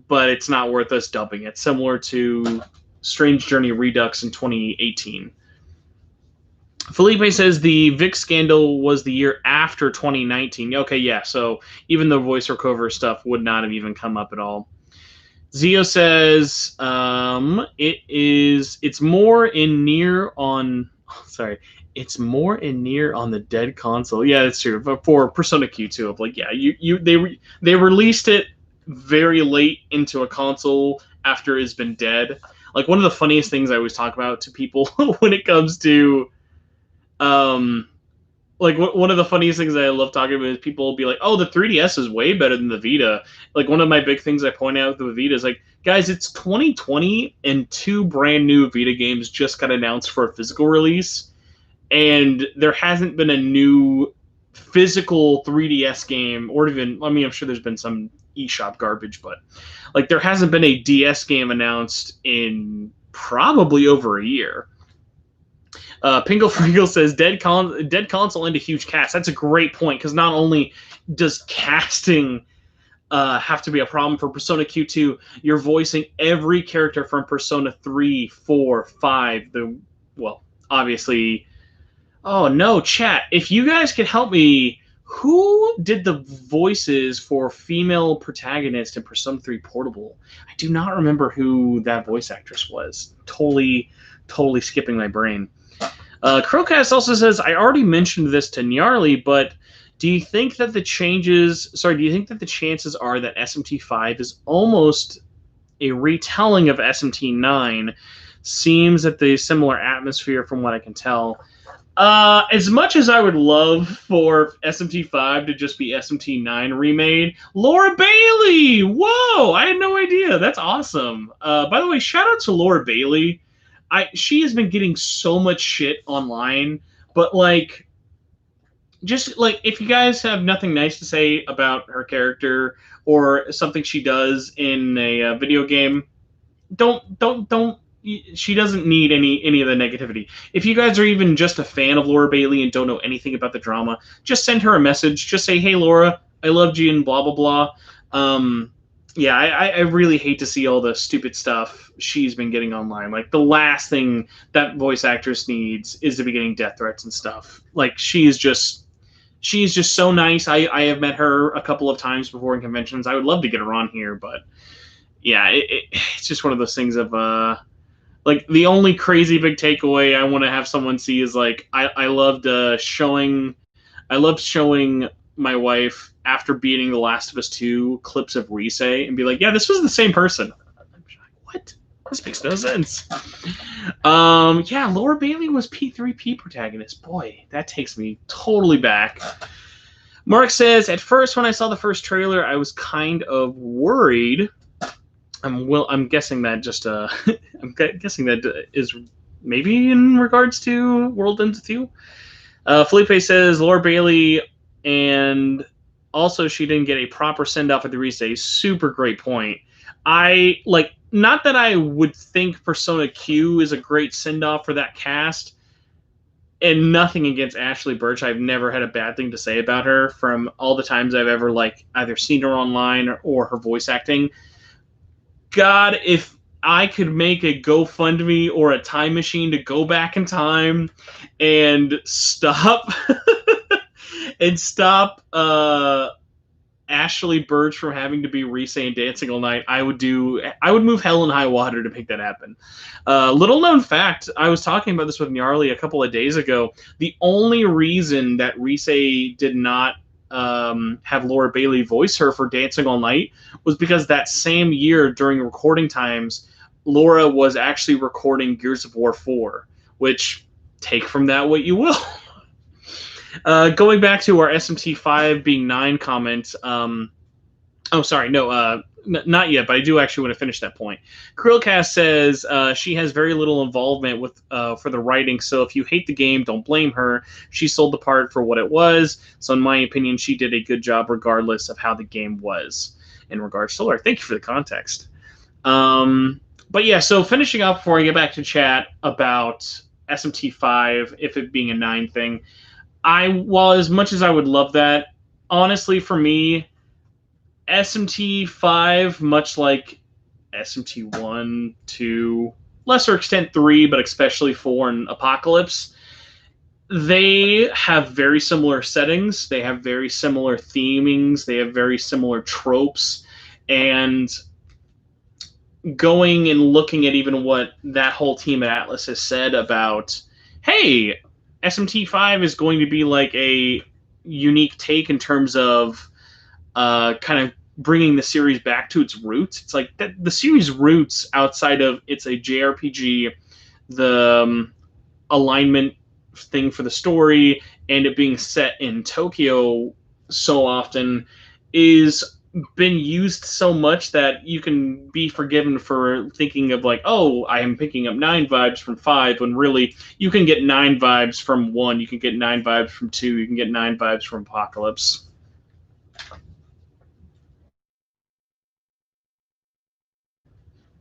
but it's not worth us dubbing it. Similar to Strange Journey Redux in 2018. Felipe says the Vic scandal was the year after 2019. Okay, yeah, so even the voice recover stuff would not have even come up at all. Zio says it's more in Nier on the dead console. Yeah, that's true. But for Persona Q2, I'm like, yeah, they released it very late into a console after it's been dead. Like, one of the funniest things I always talk about to people when it comes to like one of the funniest things that I love talking about is people will be like, oh, the 3DS is way better than the Vita. Like, one of my big things I point out with the Vita is like, guys, it's 2020 and 2 brand new Vita games just got announced for a physical release, and there hasn't been a new physical 3DS game, or even, I mean, I'm sure there's been some eShop garbage, but like there hasn't been a DS game announced in probably over a year. Pingle Freagle says dead console and a huge cast. That's a great point, because not only does casting have to be a problem for Persona Q2, you're voicing every character from Persona 3, 4, 5. Obviously. Oh no, chat. If you guys could help me, who did the voices for female protagonist in Persona 3 Portable? I do not remember who that voice actress was. Totally skipping my brain. Crowcast also says, I already mentioned this to Gnarly, but do you think that the chances are that SMT5 is almost a retelling of SMT9? Seems that the similar atmosphere from what I can tell. As much as I would love for SMT5 to just be SMT9 remade, Laura Bailey! Whoa! I had no idea. That's awesome. By the way, shout out to Laura Bailey. She has been getting so much shit online, but like, just like, if you guys have nothing nice to say about her character or something she does in a video game, don't. She doesn't need any of the negativity. If you guys are even just a fan of Laura Bailey and don't know anything about the drama, just send her a message. Just say, hey, Laura, I loved you and blah, blah, blah. Yeah, I really hate to see all the stupid stuff she's been getting online. Like, the last thing that voice actress needs is to be getting death threats and stuff. Like, she's just so nice. I have met her a couple of times before in conventions. I would love to get her on here, but yeah, it's just one of those things of like, the only crazy big takeaway I want to have someone see is like, I loved showing my wife after beating The Last of Us 2 clips of Rise and be like, yeah, this was the same person. I'm like, what? This makes no sense. Yeah, Laura Bailey was P3P protagonist. Boy, that takes me totally back. Mark says, at first when I saw the first trailer, I was kind of worried. I'm guessing that just I'm guessing that is maybe in regards to World Ends With You. Felipe says Laura Bailey, and also she didn't get a proper send off at the Rise. Super great point. I like, not that I would think Persona Q is a great send off for that cast, and nothing against Ashley Birch. I've never had a bad thing to say about her from all the times I've ever like either seen her online or her voice acting. God, if I could make a GoFundMe or a time machine to go back in time and stop and stop Ashley Birch from having to be Rise and Dancing All Night, I would move hell and high water to make that happen. Little known fact, I was talking about this with Gnarly a couple of days ago. The only reason that Rise did not have Laura Bailey voice her for Dancing All Night was because that same year during recording times, Laura was actually recording Gears of War 4, which, take from that what you will. Going back to our SMT5 being 9 comment, not yet, but I do actually want to finish that point. Krillcast says she has very little involvement with for the writing, so if you hate the game, don't blame her. She sold the part for what it was, so in my opinion, she did a good job regardless of how the game was in regards to Laura. Thank you for the context. But yeah, so finishing up before I get back to chat about SMT5, if it being a 9 thing, while as much as I would love that, honestly, for me, SMT5, much like SMT1, 2, lesser extent 3, but especially 4 and Apocalypse, they have very similar settings. They have very similar themings. They have very similar tropes. And going and looking at even what that whole team at Atlas has said about, hey, SMT5 is going to be like a unique take in terms of kind of bringing the series back to its roots. It's like the series' roots outside of it's a JRPG, the alignment thing for the story, and it being set in Tokyo so often is been used so much that you can be forgiven for thinking of like, oh, I am picking up 9 vibes from 5, when really you can get 9 vibes from 1, you can get 9 vibes from 2, you can get 9 vibes from Apocalypse.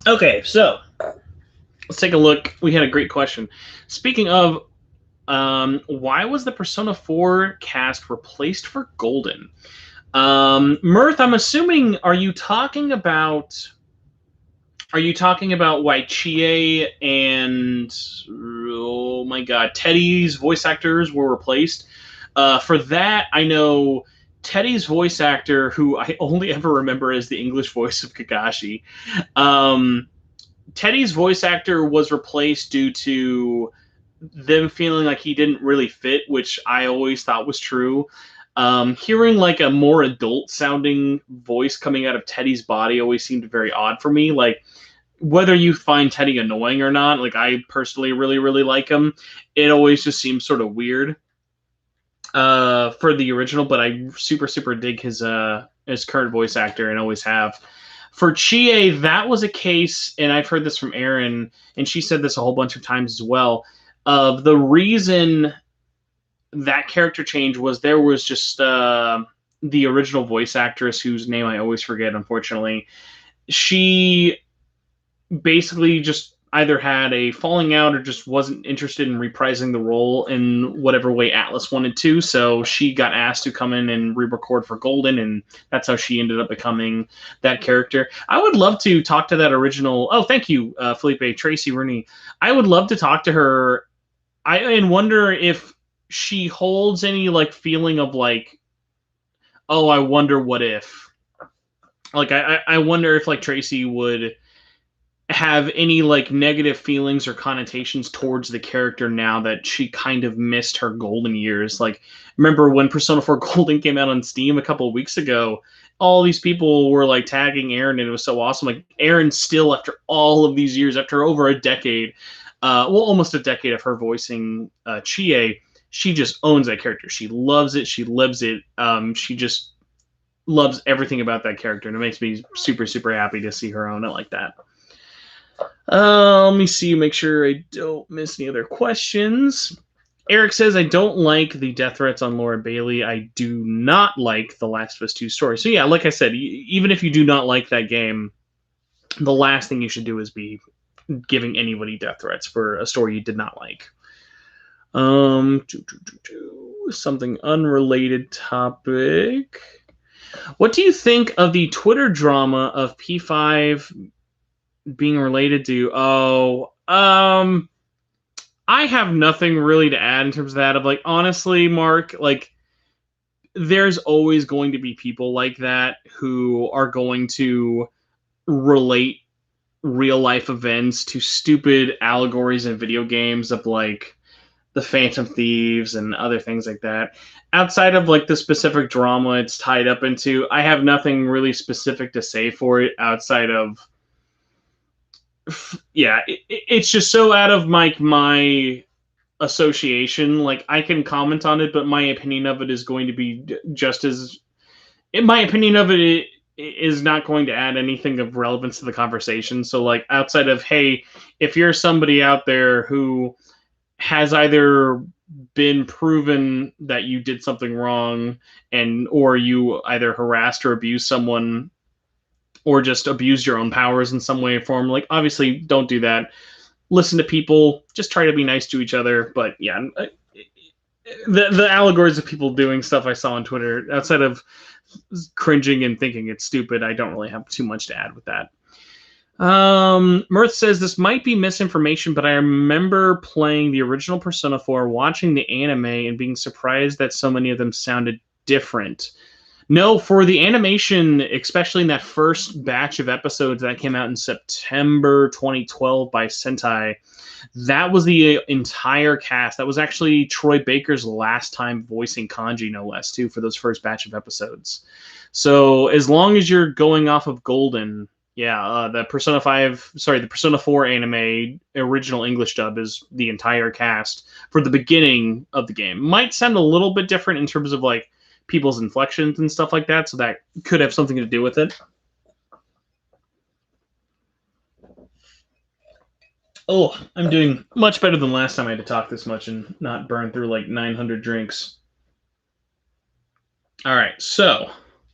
Okay, so let's take a look. We had a great question. Speaking of, why was the Persona 4 cast replaced for Golden? Mirth, I'm assuming, are you talking about why Chie and, oh my god, Teddy's voice actors were replaced? For that, I know Teddy's voice actor, who I only ever remember as the English voice of Kakashi, Teddy's voice actor was replaced due to them feeling like he didn't really fit, which I always thought was true. Hearing like a more adult sounding voice coming out of Teddy's body always seemed very odd for me. Like, whether you find Teddy annoying or not, like I personally really, really like him, it always just seems sort of weird for the original, but I super, super dig his current voice actor and always have. For Chie, that was a case, and I've heard this from Erin, and she said this a whole bunch of times as well, of the reason that character change was there was just the original voice actress, whose name I always forget, unfortunately. She basically just either had a falling out or just wasn't interested in reprising the role in whatever way Atlas wanted to, so she got asked to come in and re-record for Golden, and that's how she ended up becoming that character. I would love to talk to that original... Oh, thank you, Felipe. Tracy Rooney. I would love to talk to her and wonder if she holds any like feeling of like, oh, I wonder what if. Like, I wonder if like Tracy would have any like negative feelings or connotations towards the character now that she kind of missed her golden years. Like, remember when Persona 4 Golden came out on Steam a couple of weeks ago? All these people were like tagging Aaron, and it was so awesome. Like, Aaron still, after all of these years, after over a decade, almost a decade of her voicing Chie, she just owns that character. She loves it. She lives it. She just loves everything about that character, and it makes me super, super happy to see her own it like that. Let me see, make sure I don't miss any other questions. Eric says, I don't like the death threats on Laura Bailey. I do not like The Last of Us 2 story. So yeah, like I said, even if you do not like that game, the last thing you should do is be giving anybody death threats for a story you did not like. Something unrelated topic. What do you think of the Twitter drama of P5 being related to? I have nothing really to add in terms of that. Of like, honestly, Mark, like, there's always going to be people like that who are going to relate real life events to stupid allegories in video games of like the Phantom Thieves and other things like that. Outside of like the specific drama it's tied up into, I have nothing really specific to say for it outside of, yeah, it's just so out of my association. Like, I can comment on it, but my opinion of it is going to be just as, in my opinion of it is not going to add anything of relevance to the conversation. So like, outside of, hey, if you're somebody out there who has either been proven that you did something wrong, and or you either harassed or abused someone, or just abused your own powers in some way or form, like, obviously don't do that. Listen to people, just try to be nice to each other. But yeah, the allegories of people doing stuff I saw on Twitter, outside of cringing and thinking it's stupid, I don't really have too much to add with that. Mirth says, this might be misinformation, but I remember playing the original Persona 4, watching the anime, and being surprised that so many of them sounded different. No, for the animation, especially in that first batch of episodes that came out in September 2012 by Sentai, that was the entire cast. That was actually Troy Baker's last time voicing Kanji, no less, too, for those first batch of episodes. So as long as you're going off of Golden, yeah, the Persona 4 anime original English dub is the entire cast for the beginning of the game. Might sound a little bit different in terms of like people's inflections and stuff like that, so that could have something to do with it. Oh, I'm doing much better than last time I had to talk this much and not burn through like 900 drinks. All right, so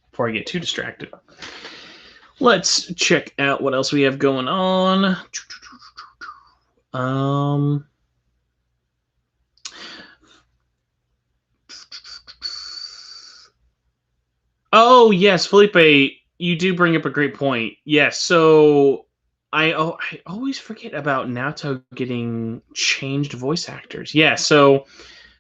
before I get too distracted, let's check out what else we have going on. Oh, yes, Felipe, you do bring up a great point. Yes, so I always forget about Naoto getting changed voice actors. Yeah, so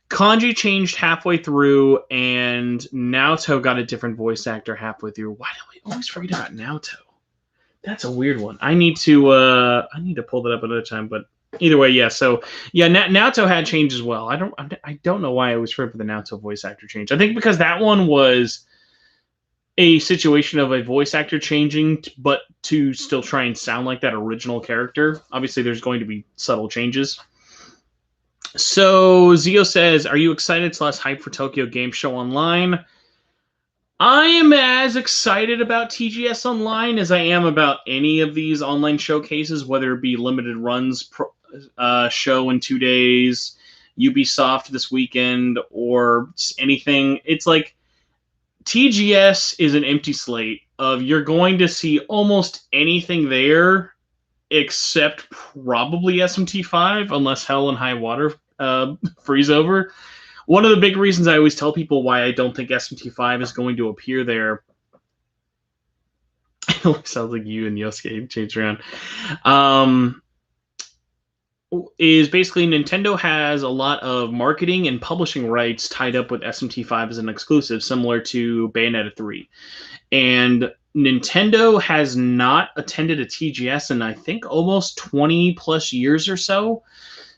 Kanji changed halfway through, and Naoto got a different voice actor halfway through. Why do I always forget about Naoto? That's a weird one. I need to pull that up another time, but either way, yeah. So yeah, Naoto had changed as well. I don't know why I always forget for the Naoto voice actor change. I think because that one was a situation of a voice actor changing, but to still try and sound like that original character. Obviously, there's going to be subtle changes. So Zio says, are you excited / hyped for Tokyo Game Show Online? I am as excited about TGS Online as I am about any of these online showcases, whether it be limited runs show in 2 days, Ubisoft this weekend, or anything. It's like, TGS is an empty slate of, you're going to see almost anything there except probably SMT5, unless Hell and High Water freeze over. One of the big reasons I always tell people why I don't think SMT5 is going to appear there, it sounds like you and Yosuke changed around, is basically Nintendo has a lot of marketing and publishing rights tied up with SMT5 as an exclusive, similar to Bayonetta 3. And Nintendo has not attended a TGS in, I think, almost 20 plus years or so.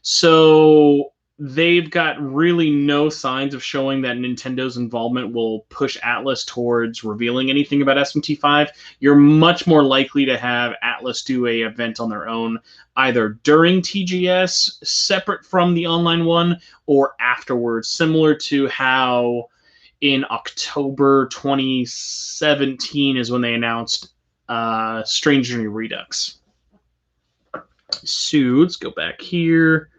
So they've got really no signs of showing that Nintendo's involvement will push Atlas towards revealing anything about SMT5. You're much more likely to have Atlas do a event on their own, either during TGS, separate from the online one, or afterwards, similar to how in October 2017 is when they announced Strange Journey Redux. So let's go back here.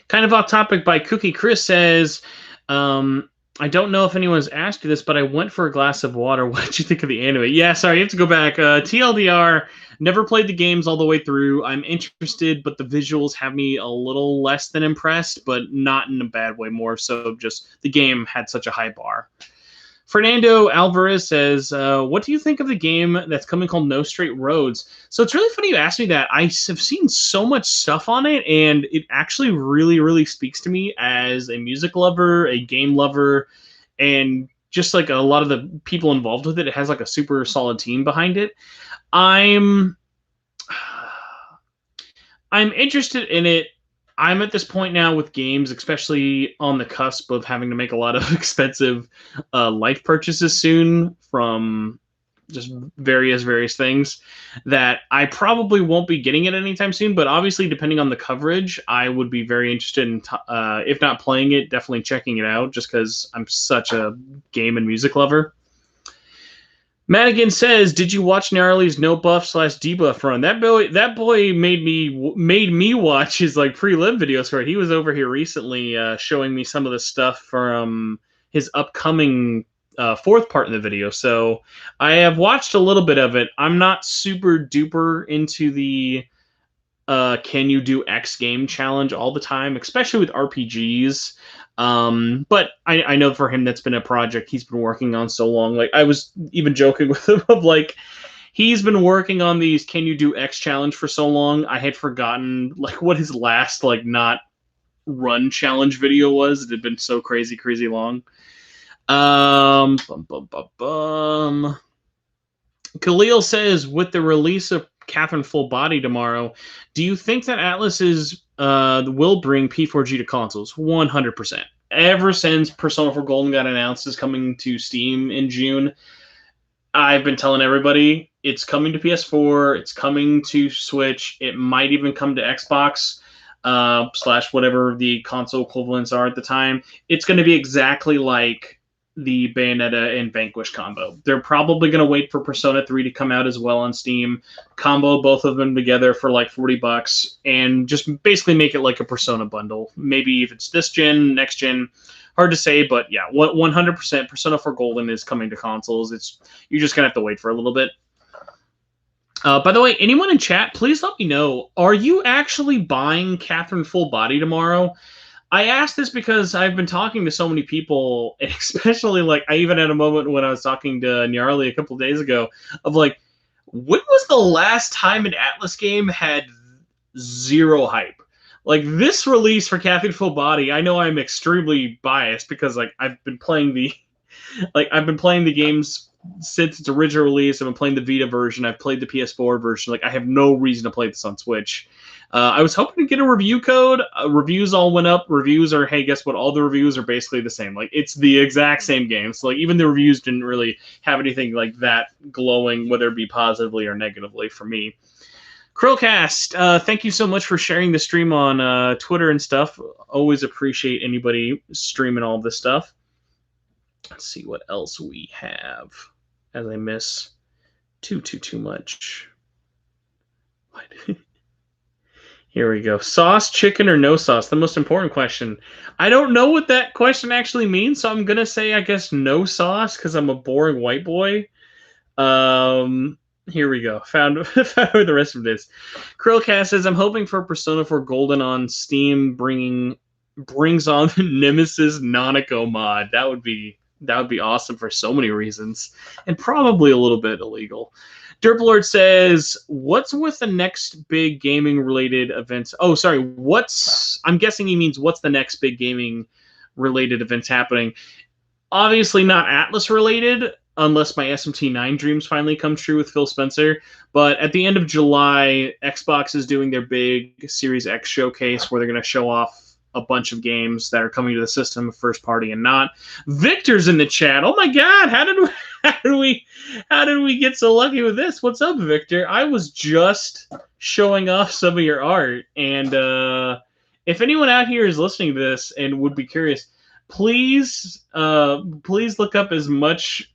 Kind of off topic by Cookie Chris says, I don't know if anyone's asked you this, but I went for a glass of water. What did you think of the anime? Yeah, sorry, you have to go back. TLDR, never played the games all the way through. I'm interested, but the visuals have me a little less than impressed, but not in a bad way, more so just the game had such a high bar. Fernando Alvarez says, what do you think of the game that's coming called No Straight Roads? So it's really funny you asked me that. I have seen so much stuff on it, and it actually really, really speaks to me as a music lover, a game lover, and just like a lot of the people involved with it. It has like a super solid team behind it. I'm interested in it. I'm at this point now with games, especially on the cusp of having to make a lot of expensive life purchases soon from just various things, that I probably won't be getting it anytime soon. But obviously, depending on the coverage, I would be very interested in, if not playing it, definitely checking it out, just because I'm such a game and music lover. Madigan says, "Did you watch Gnarly's no buff / debuff run? That boy made me watch his like pre-live videos for it. He was over here recently showing me some of the stuff from his upcoming fourth part in the video. So I have watched a little bit of it. I'm not super duper into the can you do X game challenge all the time, especially with RPGs. But I know for him that's been a project he's been working on so long. Like I was even joking with him of like, he's been working on these can you do X challenge for so long. I had forgotten like what his last like not run challenge video was. It had been so crazy long. Khalil says, with the release of Catherine Full Body tomorrow, do you think that Atlas will bring P4G to consoles? 100%. Ever since Persona 4 Golden got announced as coming to Steam in June, I've been telling everybody it's coming to PS4, it's coming to Switch, it might even come to Xbox / whatever the console equivalents are at the time. It's going to be exactly like the Bayonetta and Vanquish combo. They're probably going to wait for Persona 3 to come out as well on Steam, combo both of them together for like $40, and just basically make it like a Persona bundle. Maybe if it's this gen, next gen, hard to say, but yeah, 100% Persona 4 Golden is coming to consoles. You're just going to have to wait for a little bit. By the way, anyone in chat, please let me know, are you actually buying Catherine Full Body tomorrow? I asked this because I've been talking to so many people, and especially like I even had a moment when I was talking to Gnarly a couple of days ago of like, when was the last time an Atlas game had zero hype? Like this release for Catherine Full Body, I know I'm extremely biased because like I've been playing the games since its original release. I've been playing the Vita version. I've played the PS4 version. Like I have no reason to play this on Switch. I was hoping to get a review code. Reviews all went up. Reviews are, hey, guess what? All the reviews are basically the same. Like it's the exact same game. So like even the reviews didn't really have anything like that glowing, whether it be positively or negatively for me. Krillcast, thank you so much for sharing the stream on Twitter and stuff. Always appreciate anybody streaming all this stuff. Let's see what else we have as I miss too much. Here we go. Sauce, chicken, or no sauce? The most important question. I don't know what that question actually means, so I'm going to say, I guess, no sauce because I'm a boring white boy. Here we go. Found the rest of this. Krillcast says, I'm hoping for Persona 4 Golden on Steam brings on the Nemesis Nanako mod. That would be awesome for so many reasons, and probably a little bit illegal. Derplord says, what's with the next big gaming related events? Oh, sorry. I'm guessing he means what's the next big gaming related events happening? obviously not Atlas related, unless my SMT9 dreams finally come true with Phil Spencer. But at the end of July, Xbox is doing their big Series X showcase where they're going to show off a bunch of games that are coming to the system, first party and not. Victor's in the chat. Oh my God, how did we get so lucky with this? What's up, Victor? I was just showing off some of your art, and if anyone out here is listening to this and would be curious, please look up as much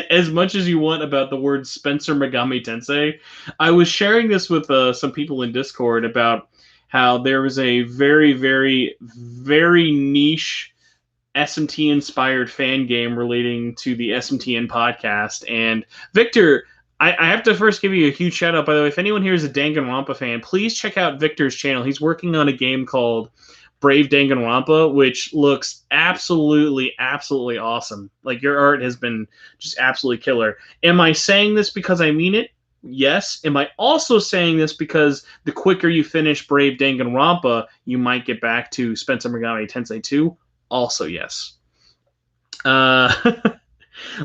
as you want about the word Spencer Megami Tensei. I was sharing this with some people in Discord about how there was a very, very, very niche SMT-inspired fan game relating to the SMTN podcast. And Victor, I have to first give you a huge shout out, by the way. If anyone here is a Danganronpa fan, please check out Victor's channel. He's working on a game called Brave Danganronpa, which looks absolutely, absolutely awesome. Like, your art has been just absolutely killer. Am I saying this because I mean it? Yes. Am I also saying this because the quicker you finish Brave Danganronpa, you might get back to Spencer Megami Tensei 2? Also, yes.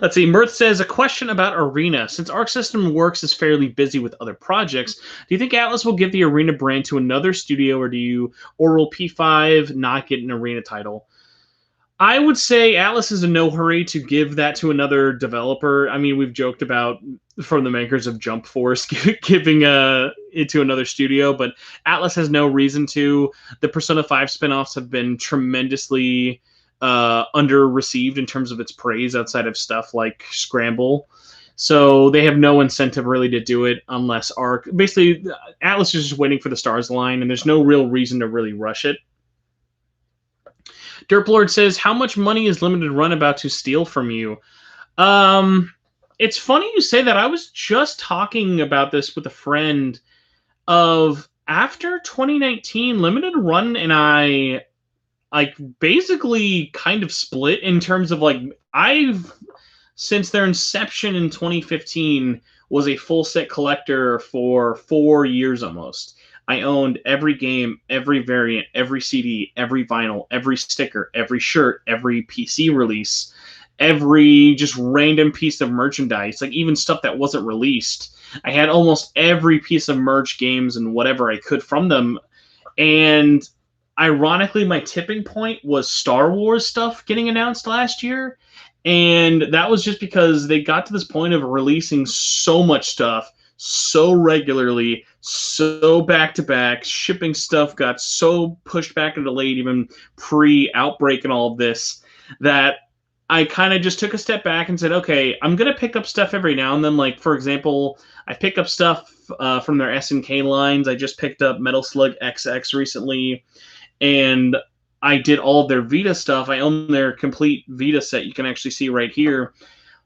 Let's see. Mirth says, a question about Arena. Since Arc System Works is fairly busy with other projects, do you think Atlas will give the Arena brand to another studio, or will P5 not get an Arena title? I would say Atlas is in no hurry to give that to another developer. I mean, we've joked about from the makers of Jump Force giving it to another studio, but Atlas has no reason to. The Persona 5 spinoffs have been tremendously under-received in terms of its praise outside of stuff like Scramble. So they have no incentive really to do it unless Arc. Basically, Atlas is just waiting for the stars line, and there's no real reason to really rush it. Derplord says, how much money is Limited Run about to steal from you? It's funny you say that. I was just talking about this with a friend of after 2019, Limited Run and I basically kind of split in terms of since their inception in 2015 was a full set collector for 4 years almost. I owned every game, every variant, every CD, every vinyl, every sticker, every shirt, every PC release, every just random piece of merchandise, like even stuff that wasn't released. I had almost every piece of merch, games, and whatever I could from them. And ironically, my tipping point was Star Wars stuff getting announced last year. And that was just because they got to this point of releasing so much stuff so regularly, so back-to-back. Shipping stuff got so pushed back and delayed even pre-outbreak and all of this that I kind of just took a step back and said, okay, I'm going to pick up stuff every now and then. Like, for example, I pick up stuff from their SNK lines. I just picked up Metal Slug XX recently, and I did all of their Vita stuff. I own their complete Vita set. You can actually see right here.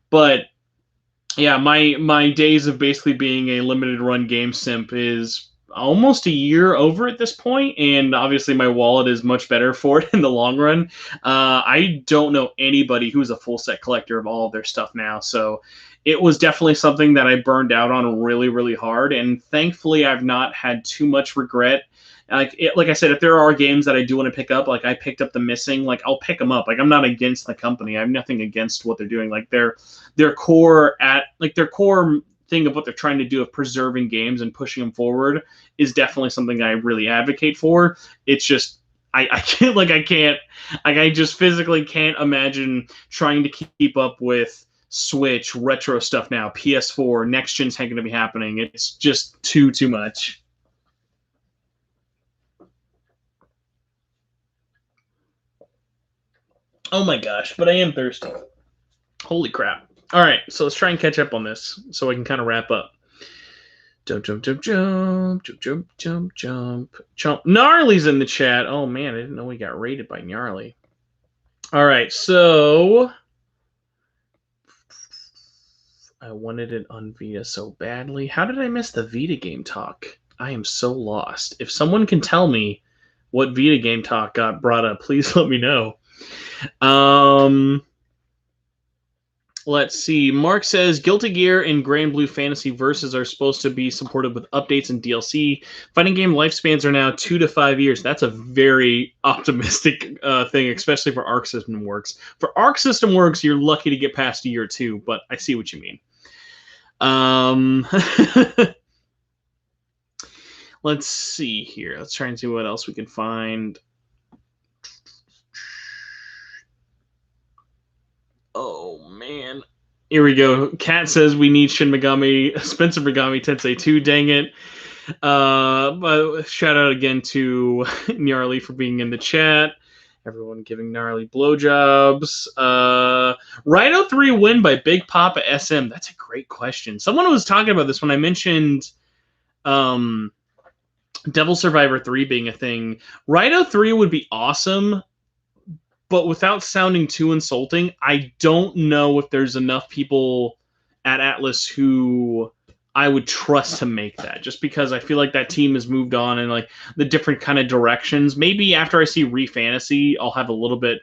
But yeah, my days of basically being a limited run game simp is almost a year over at this point, and obviously my wallet is much better for it in the long run. I don't know anybody who's a full set collector of all of their stuff now, so it was definitely something that I burned out on really, really hard, and thankfully I've not had too much regret. Like I said, if there are games that I do want to pick up, like I picked up The Missing, like I'll pick them up. Like I'm not against the company. I have nothing against what they're doing. Like their core thing of what they're trying to do of preserving games and pushing them forward is definitely something I really advocate for. It's just I just physically can't imagine trying to keep up with Switch retro stuff now. PS4 next gen's going to be happening. It's just too much. Oh my gosh, but I am thirsty. Holy crap. All right, so let's try and catch up on this so I can kind of wrap up. Jump, jump, jump, jump, jump, jump, jump, jump, jump. Gnarly's in the chat. Oh man, I didn't know we got raided by Gnarly. All right, so I wanted it on Vita so badly. How did I miss the Vita game talk? I am so lost. If someone can tell me what Vita game talk got brought up, please let me know. Let's see. Mark says Guilty Gear and Grand Blue Fantasy Versus are supposed to be supported with updates and DLC. Fighting game lifespans are now 2 to 5 years. That's a very optimistic thing, especially for Arc System Works. For Arc System Works, you're lucky to get past a year or two, but I see what you mean. Let's see here. Let's try and see what else we can find. Oh, man. Here we go. Kat says we need Shin Megami, Spencer Megami Tensei 2. Dang it. But shout out again to Gnarly for being in the chat. Everyone giving Gnarly blowjobs. Raidou 3 win by Big Papa SM. That's a great question. Someone was talking about this when I mentioned Devil Survivor 3 being a thing. Raidou 3 would be awesome, but without sounding too insulting, I don't know if there's enough people at Atlas who I would trust to make that, just because I feel like that team has moved on and like the different kind of directions. Maybe after I see Re-Fantasy, I'll have a little bit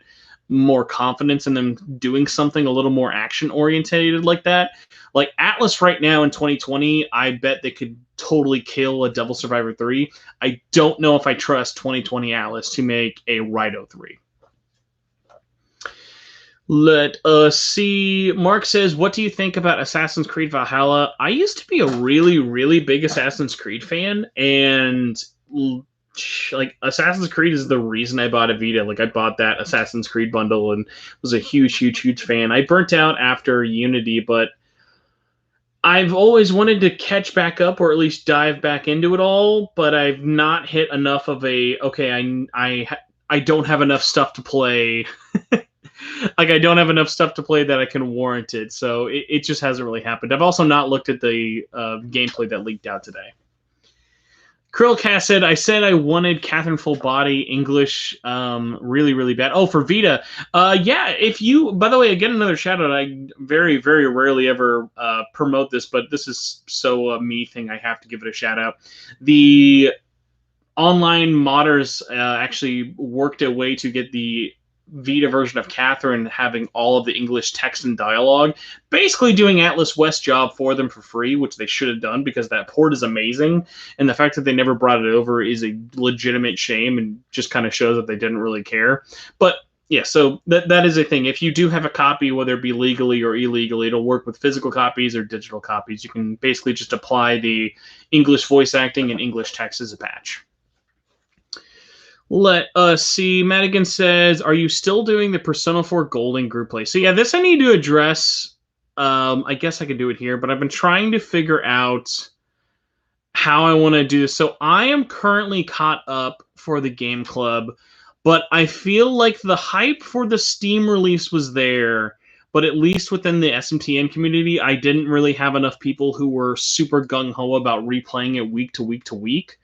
more confidence in them doing something a little more action oriented like that. Like Atlas right now in 2020, I bet they could totally kill a Devil Survivor 3. I don't know if I trust 2020 Atlas to make a Raidou 3. Let us see. Mark says, what do you think about Assassin's Creed Valhalla? I used to be a really, really big Assassin's Creed fan, and like Assassin's Creed is the reason I bought a Vita. Like I bought that Assassin's Creed bundle and was a huge, huge, huge fan. I burnt out after Unity, but I've always wanted to catch back up or at least dive back into it all, but I've not hit enough of a, okay, I don't have enough stuff to play. Like I don't have enough stuff to play that I can warrant it, so it just hasn't really happened. I've also not looked at the gameplay that leaked out today. Krillcast said, I said I wanted Catherine Full Body English really, really bad. Oh, for Vita. Yeah, if you, by the way, again, another shout out. I very, very rarely ever promote this, but this is so a me thing. I have to give it a shout out. The online modders actually worked a way to get the Vita version of Catherine having all of the English text and dialogue, basically doing Atlas West job for them for free, which they should have done because that port is amazing. And the fact that they never brought it over is a legitimate shame and just kind of shows that they didn't really care. But yeah, so that is a thing. If you do have a copy, whether it be legally or illegally, it'll work with physical copies or digital copies. You can basically just apply the English voice acting and English text as a patch. Let us see. Madigan says, are you still doing the Persona 4 Golden group play? So yeah, this I need to address. I guess I could do it here, but I've been trying to figure out how I want to do this. So I am currently caught up for the game club, but I feel like the hype for the Steam release was there, but at least within the SMTN community, I didn't really have enough people who were super gung-ho about replaying it week to week to week.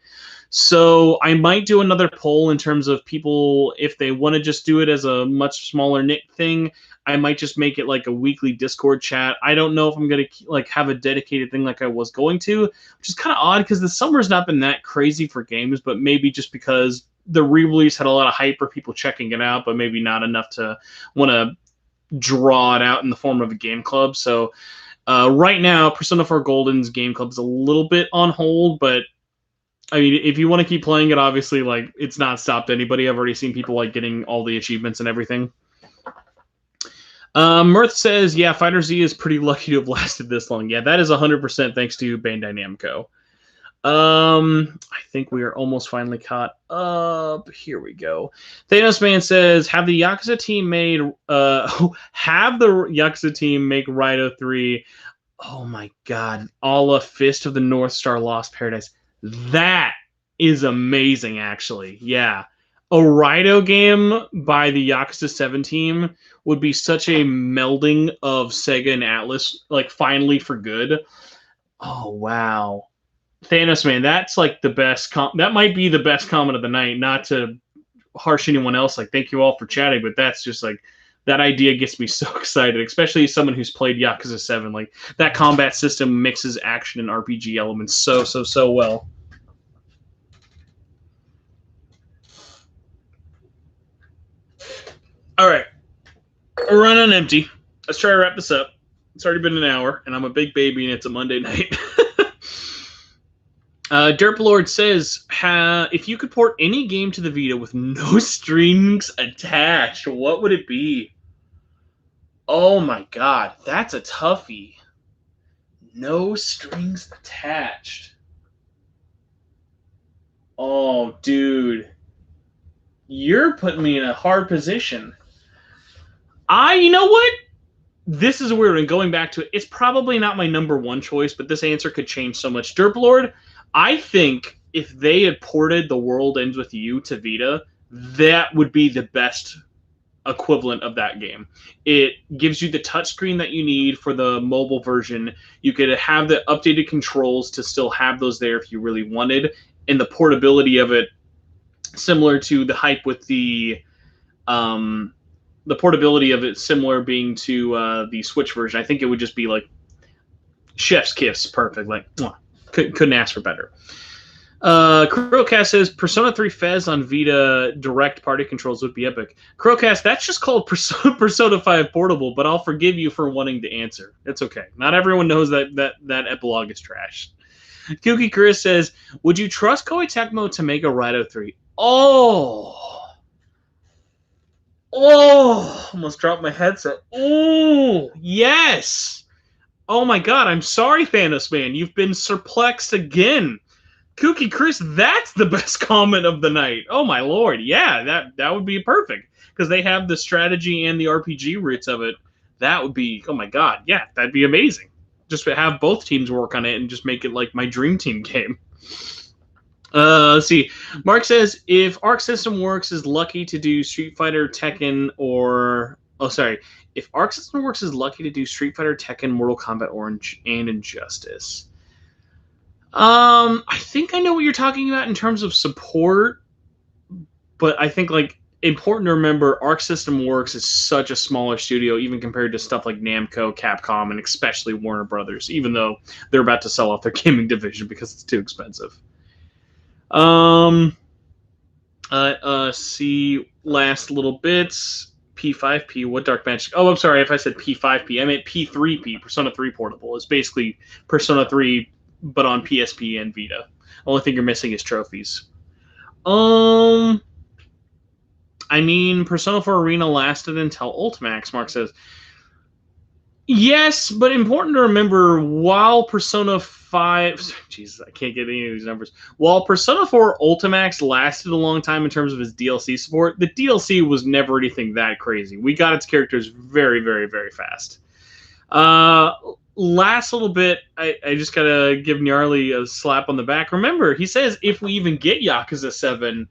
So I might do another poll in terms of people, if they want to just do it as a much smaller knit thing, I might just make it like a weekly Discord chat. I don't know if I'm going to like have a dedicated thing like I was going to, which is kind of odd because the summer's not been that crazy for games, but maybe just because the re-release had a lot of hype for people checking it out, but maybe not enough to want to draw it out in the form of a game club. So right now, Persona 4 Golden's game club is a little bit on hold, but I mean, if you want to keep playing it, obviously, like, it's not stopped anybody. I've already seen people, like, getting all the achievements and everything. Mirth says, yeah, Fighter Z is pretty lucky to have lasted this long. Yeah, that is 100% thanks to Bandai Namco. I think we are almost finally caught up. Here we go. Thanos Man says, have the Yakuza team make Raidou 3. Oh my god. A la Fist of the North Star Lost Paradise. That is amazing, actually. Yeah. A Raidou game by the Yakuza 7 team would be such a melding of Sega and Atlas, like, finally for good. Oh, wow. Thanos, man, that's, like, the best... that might be the best comment of the night, not to harsh anyone else. Like, thank you all for chatting, but that's just, like... that idea gets me so excited, especially as someone who's played Yakuza 7. Like, that combat system mixes action and RPG elements so well. All right. We're running on empty. Let's try to wrap this up. It's already been an hour, and I'm a big baby, and it's a Monday night. Derp Lord says, if you could port any game to the Vita with no strings attached, what would it be? Oh my god, that's a toughie. No strings attached. Oh, dude. You're putting me in a hard position. You know what? This is weird, and going back to it, it's probably not my number one choice, but this answer could change so much. Derp Lord, I think if they had ported The World Ends With You to Vita, that would be the best equivalent of that game. It gives you the touchscreen that you need for the mobile version. You could have the updated controls to still have those there if you really wanted, and the portability of it, similar to the hype with the portability of it, similar being to the Switch version. I think it would just be like chef's kiss, perfect. Like, couldn't ask for better. Crowcast says Persona 3 Fez on Vita direct party controls would be epic. Crowcast, that's just called Persona 5 Portable, but I'll forgive you for wanting to answer. It's okay. Not everyone knows that epilogue is trash. Kooky Chris says, would you trust Koei Tecmo to make a Raidou 3? Almost dropped my headset. Oh, yes. Oh my god, I'm sorry, Thanos Man. You've been perplexed again. Kooky Chris, that's the best comment of the night. Oh my lord, yeah, that would be perfect. Because they have the strategy and the RPG roots of it. That would be, oh my god, yeah, that'd be amazing. Just have both teams work on it and just make it like my dream team game. Let's see. Mark says, if Arc System Works is lucky to do Street Fighter, Tekken, or... Oh, sorry. If Arc System Works is lucky to do Street Fighter, Tekken, Mortal Kombat, Orange, and Injustice. I think I know what you're talking about in terms of support, but I think, like, important to remember, Arc System Works is such a smaller studio, even compared to stuff like Namco, Capcom, and especially Warner Brothers, even though they're about to sell off their gaming division because it's too expensive. See, last little bits. P5P, what Dark Magic? Oh, I'm sorry if I said P5P. I meant P3P, Persona 3 Portable. It's basically Persona 3, but on PSP and Vita. Only thing you're missing is trophies. I mean, Persona 4 Arena lasted until Ultimax, Mark says. Yes, but important to remember, while Persona 5... Jesus, I can't get any of these numbers. While Persona 4 Ultimax lasted a long time in terms of its DLC support, the DLC was never anything that crazy. We got its characters very, very, very fast. Last little bit, I just gotta give Gnarly a slap on the back. Remember, he says if we even get Yakuza 7...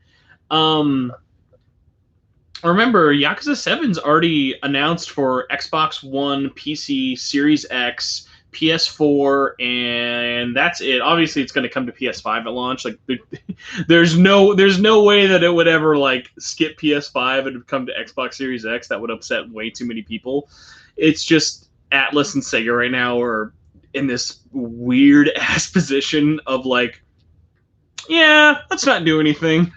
Remember, Yakuza 7's already announced for Xbox One, PC, Series X, PS4, and that's it. Obviously, it's going to come to PS5 at launch. Like, there's no way that it would ever like skip PS5 and come to Xbox Series X. That would upset way too many people. It's just Atlas and Sega right now are in this weird ass position of like, yeah, let's not do anything.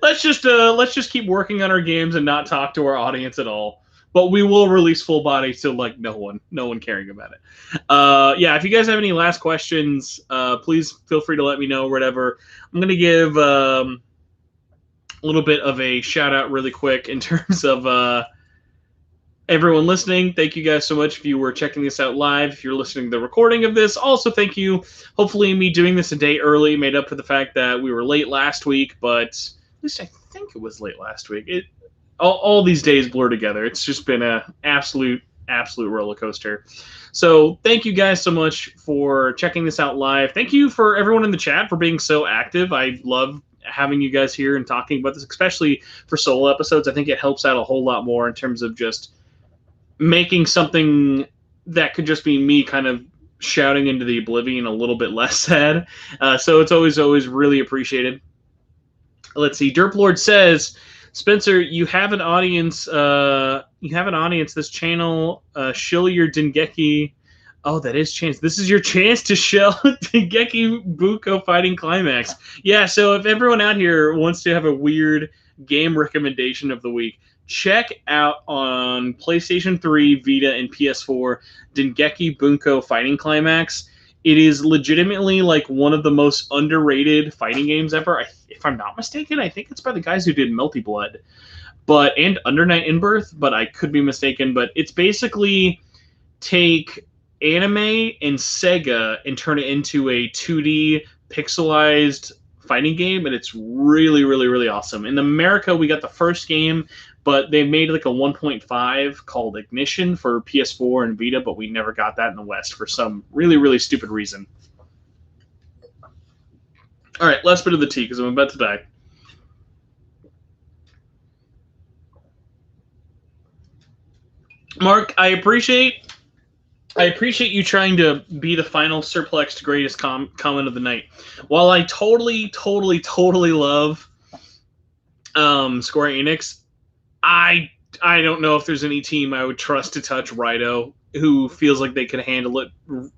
Let's just keep working on our games and not talk to our audience at all. But we will release full body to like no one caring about it. Yeah, if you guys have any last questions, please feel free to let me know. Whatever. I'm gonna give a little bit of a shout out really quick in terms of everyone listening. Thank you guys so much if you were checking this out live. If you're listening to the recording of this, also thank you. Hopefully me doing this a day early made up for the fact that we were late last week, but at least I think it was late last week. All these days blur together. It's just been an absolute roller coaster. So thank you guys so much for checking this out live. Thank you for everyone in the chat for being so active. I love having you guys here and talking about this, especially for solo episodes. I think it helps out a whole lot more in terms of just making something that could just be me kind of shouting into the oblivion a little bit less sad. So it's always really appreciated. Let's see. Derp Lord says, Spencer, you have an audience. This channel, shill your Dengeki. Oh, that is chance. This is your chance to shell Dengeki Buko Fighting Climax. Yeah, so if everyone out here wants to have a weird game recommendation of the week. Check out on PlayStation 3, Vita, and PS4 Dengeki Bunko Fighting Climax. It is legitimately like one of the most underrated fighting games ever. If I'm not mistaken, I think it's by the guys who did Melty Blood, and Under Night in Birth, but I could be mistaken. But it's basically take anime and Sega and turn it into a 2D pixelized fighting game, and it's really, really, really awesome. In America, we got the first game, but they made like a 1.5 called Ignition for PS4 and Vita, but we never got that in the West for some really, really stupid reason. All right, last bit of the tea because I'm about to die. Mark, I appreciate you trying to be the final surplexed greatest comment of the night. While I totally love Square Enix, I don't know if there's any team I would trust to touch Raidou, who feels like they could handle it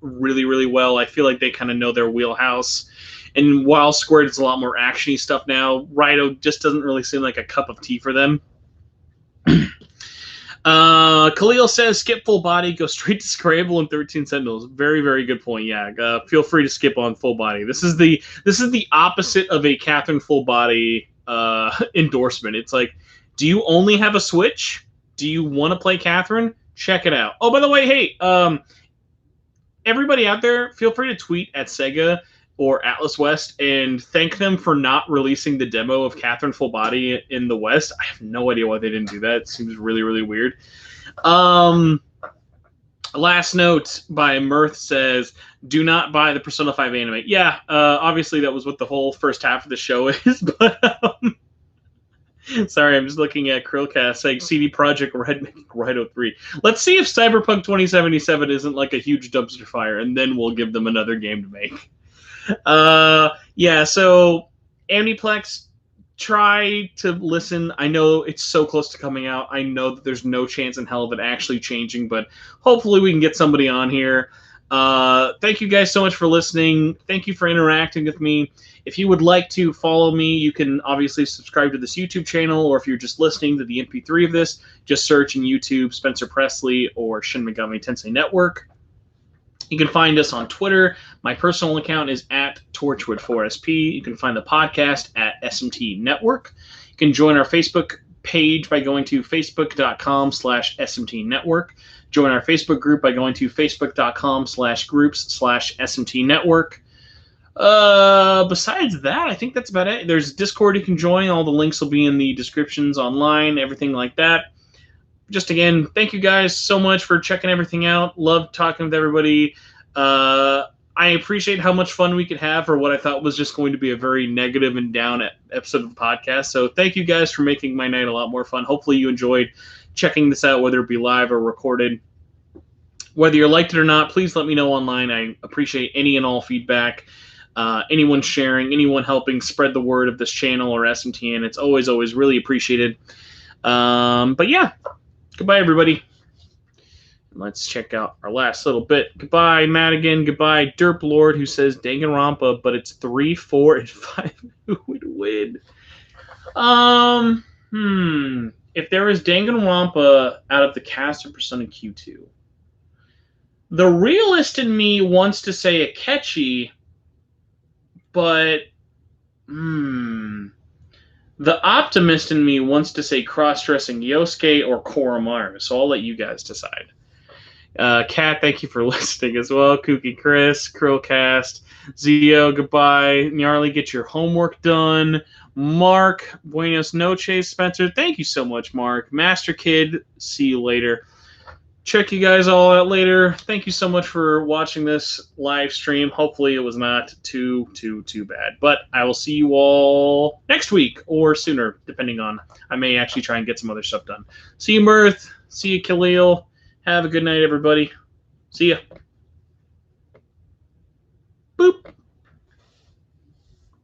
really, really well. I feel like they kind of know their wheelhouse. And while Square does a lot more actiony stuff now, Raidou just doesn't really seem like a cup of tea for them. Khalil says, skip full body, go straight to Scramble and 13 Sentinels. Very, very good point. Yeah, feel free to skip on full body. This is the opposite of a Catherine full body endorsement. It's like, do you only have a Switch? Do you want to play Catherine? Check it out. Oh, by the way, hey, everybody out there, feel free to tweet at Sega or Atlas West and thank them for not releasing the demo of Catherine Full Body in the West. I have no idea why they didn't do that. It seems really, really weird. Last note by Mirth says, do not buy the Persona 5 anime. Yeah, obviously that was what the whole first half of the show is, but sorry, I'm just looking at Krillcast saying CD Projekt Red making Raidou 3. Let's see if Cyberpunk 2077 isn't like a huge dumpster fire, and then we'll give them another game to make. Yeah, so Amniplex, try to listen. I know it's so close to coming out. I know that there's no chance in hell of it actually changing, but hopefully we can get somebody on here. Thank you guys so much for listening. Thank you for interacting with me. If you would like to follow me, you can obviously subscribe to this YouTube channel, or if you're just listening to the MP3 of this, just search in YouTube Spencer Presley or Shin Megami Tensei Network. You can find us on Twitter. My personal account is at Torchwood4SP. You can find the podcast at SMT Network. You can join our Facebook page by going to facebook.com/SMT Network. Join our Facebook group by going to facebook.com/groups/SMT Network. Besides that, I think that's about it. There's Discord you can join. All the links will be in the descriptions online, everything like that. Just again, thank you guys so much for checking everything out. Love talking with everybody. I appreciate how much fun we could have for what I thought was just going to be a very negative and down episode of the podcast. So thank you guys for making my night a lot more fun. Hopefully you enjoyed checking this out, whether it be live or recorded. Whether you liked it or not, please let me know online. I appreciate any and all feedback. Anyone sharing, anyone helping spread the word of this channel or SMTN. It's always, always really appreciated. But yeah. Goodbye, everybody. Let's check out our last little bit. Goodbye, Madigan. Goodbye, Derp Lord, who says Danganronpa, but it's 3, 4, and 5. Who would win? If there was Danganronpa out of the cast of Persona Q2, the realist in me wants to say Akechi, but the optimist in me wants to say cross-dressing Yosuke or Koromaru, so I'll let you guys decide. Kat, thank you for listening as well. Kooky Chris, Krillcast, Zio, goodbye. Gnarly, get your homework done. Mark, buenos noches. Spencer, thank you so much, Mark. Master Kid, see you later. Check you guys all out later. Thank you so much for watching this live stream. Hopefully it was not too bad. But I will see you all next week or sooner, depending on. I may actually try and get some other stuff done. See you, Mirth. See you, Khalil. Have a good night, everybody. See ya. Boop.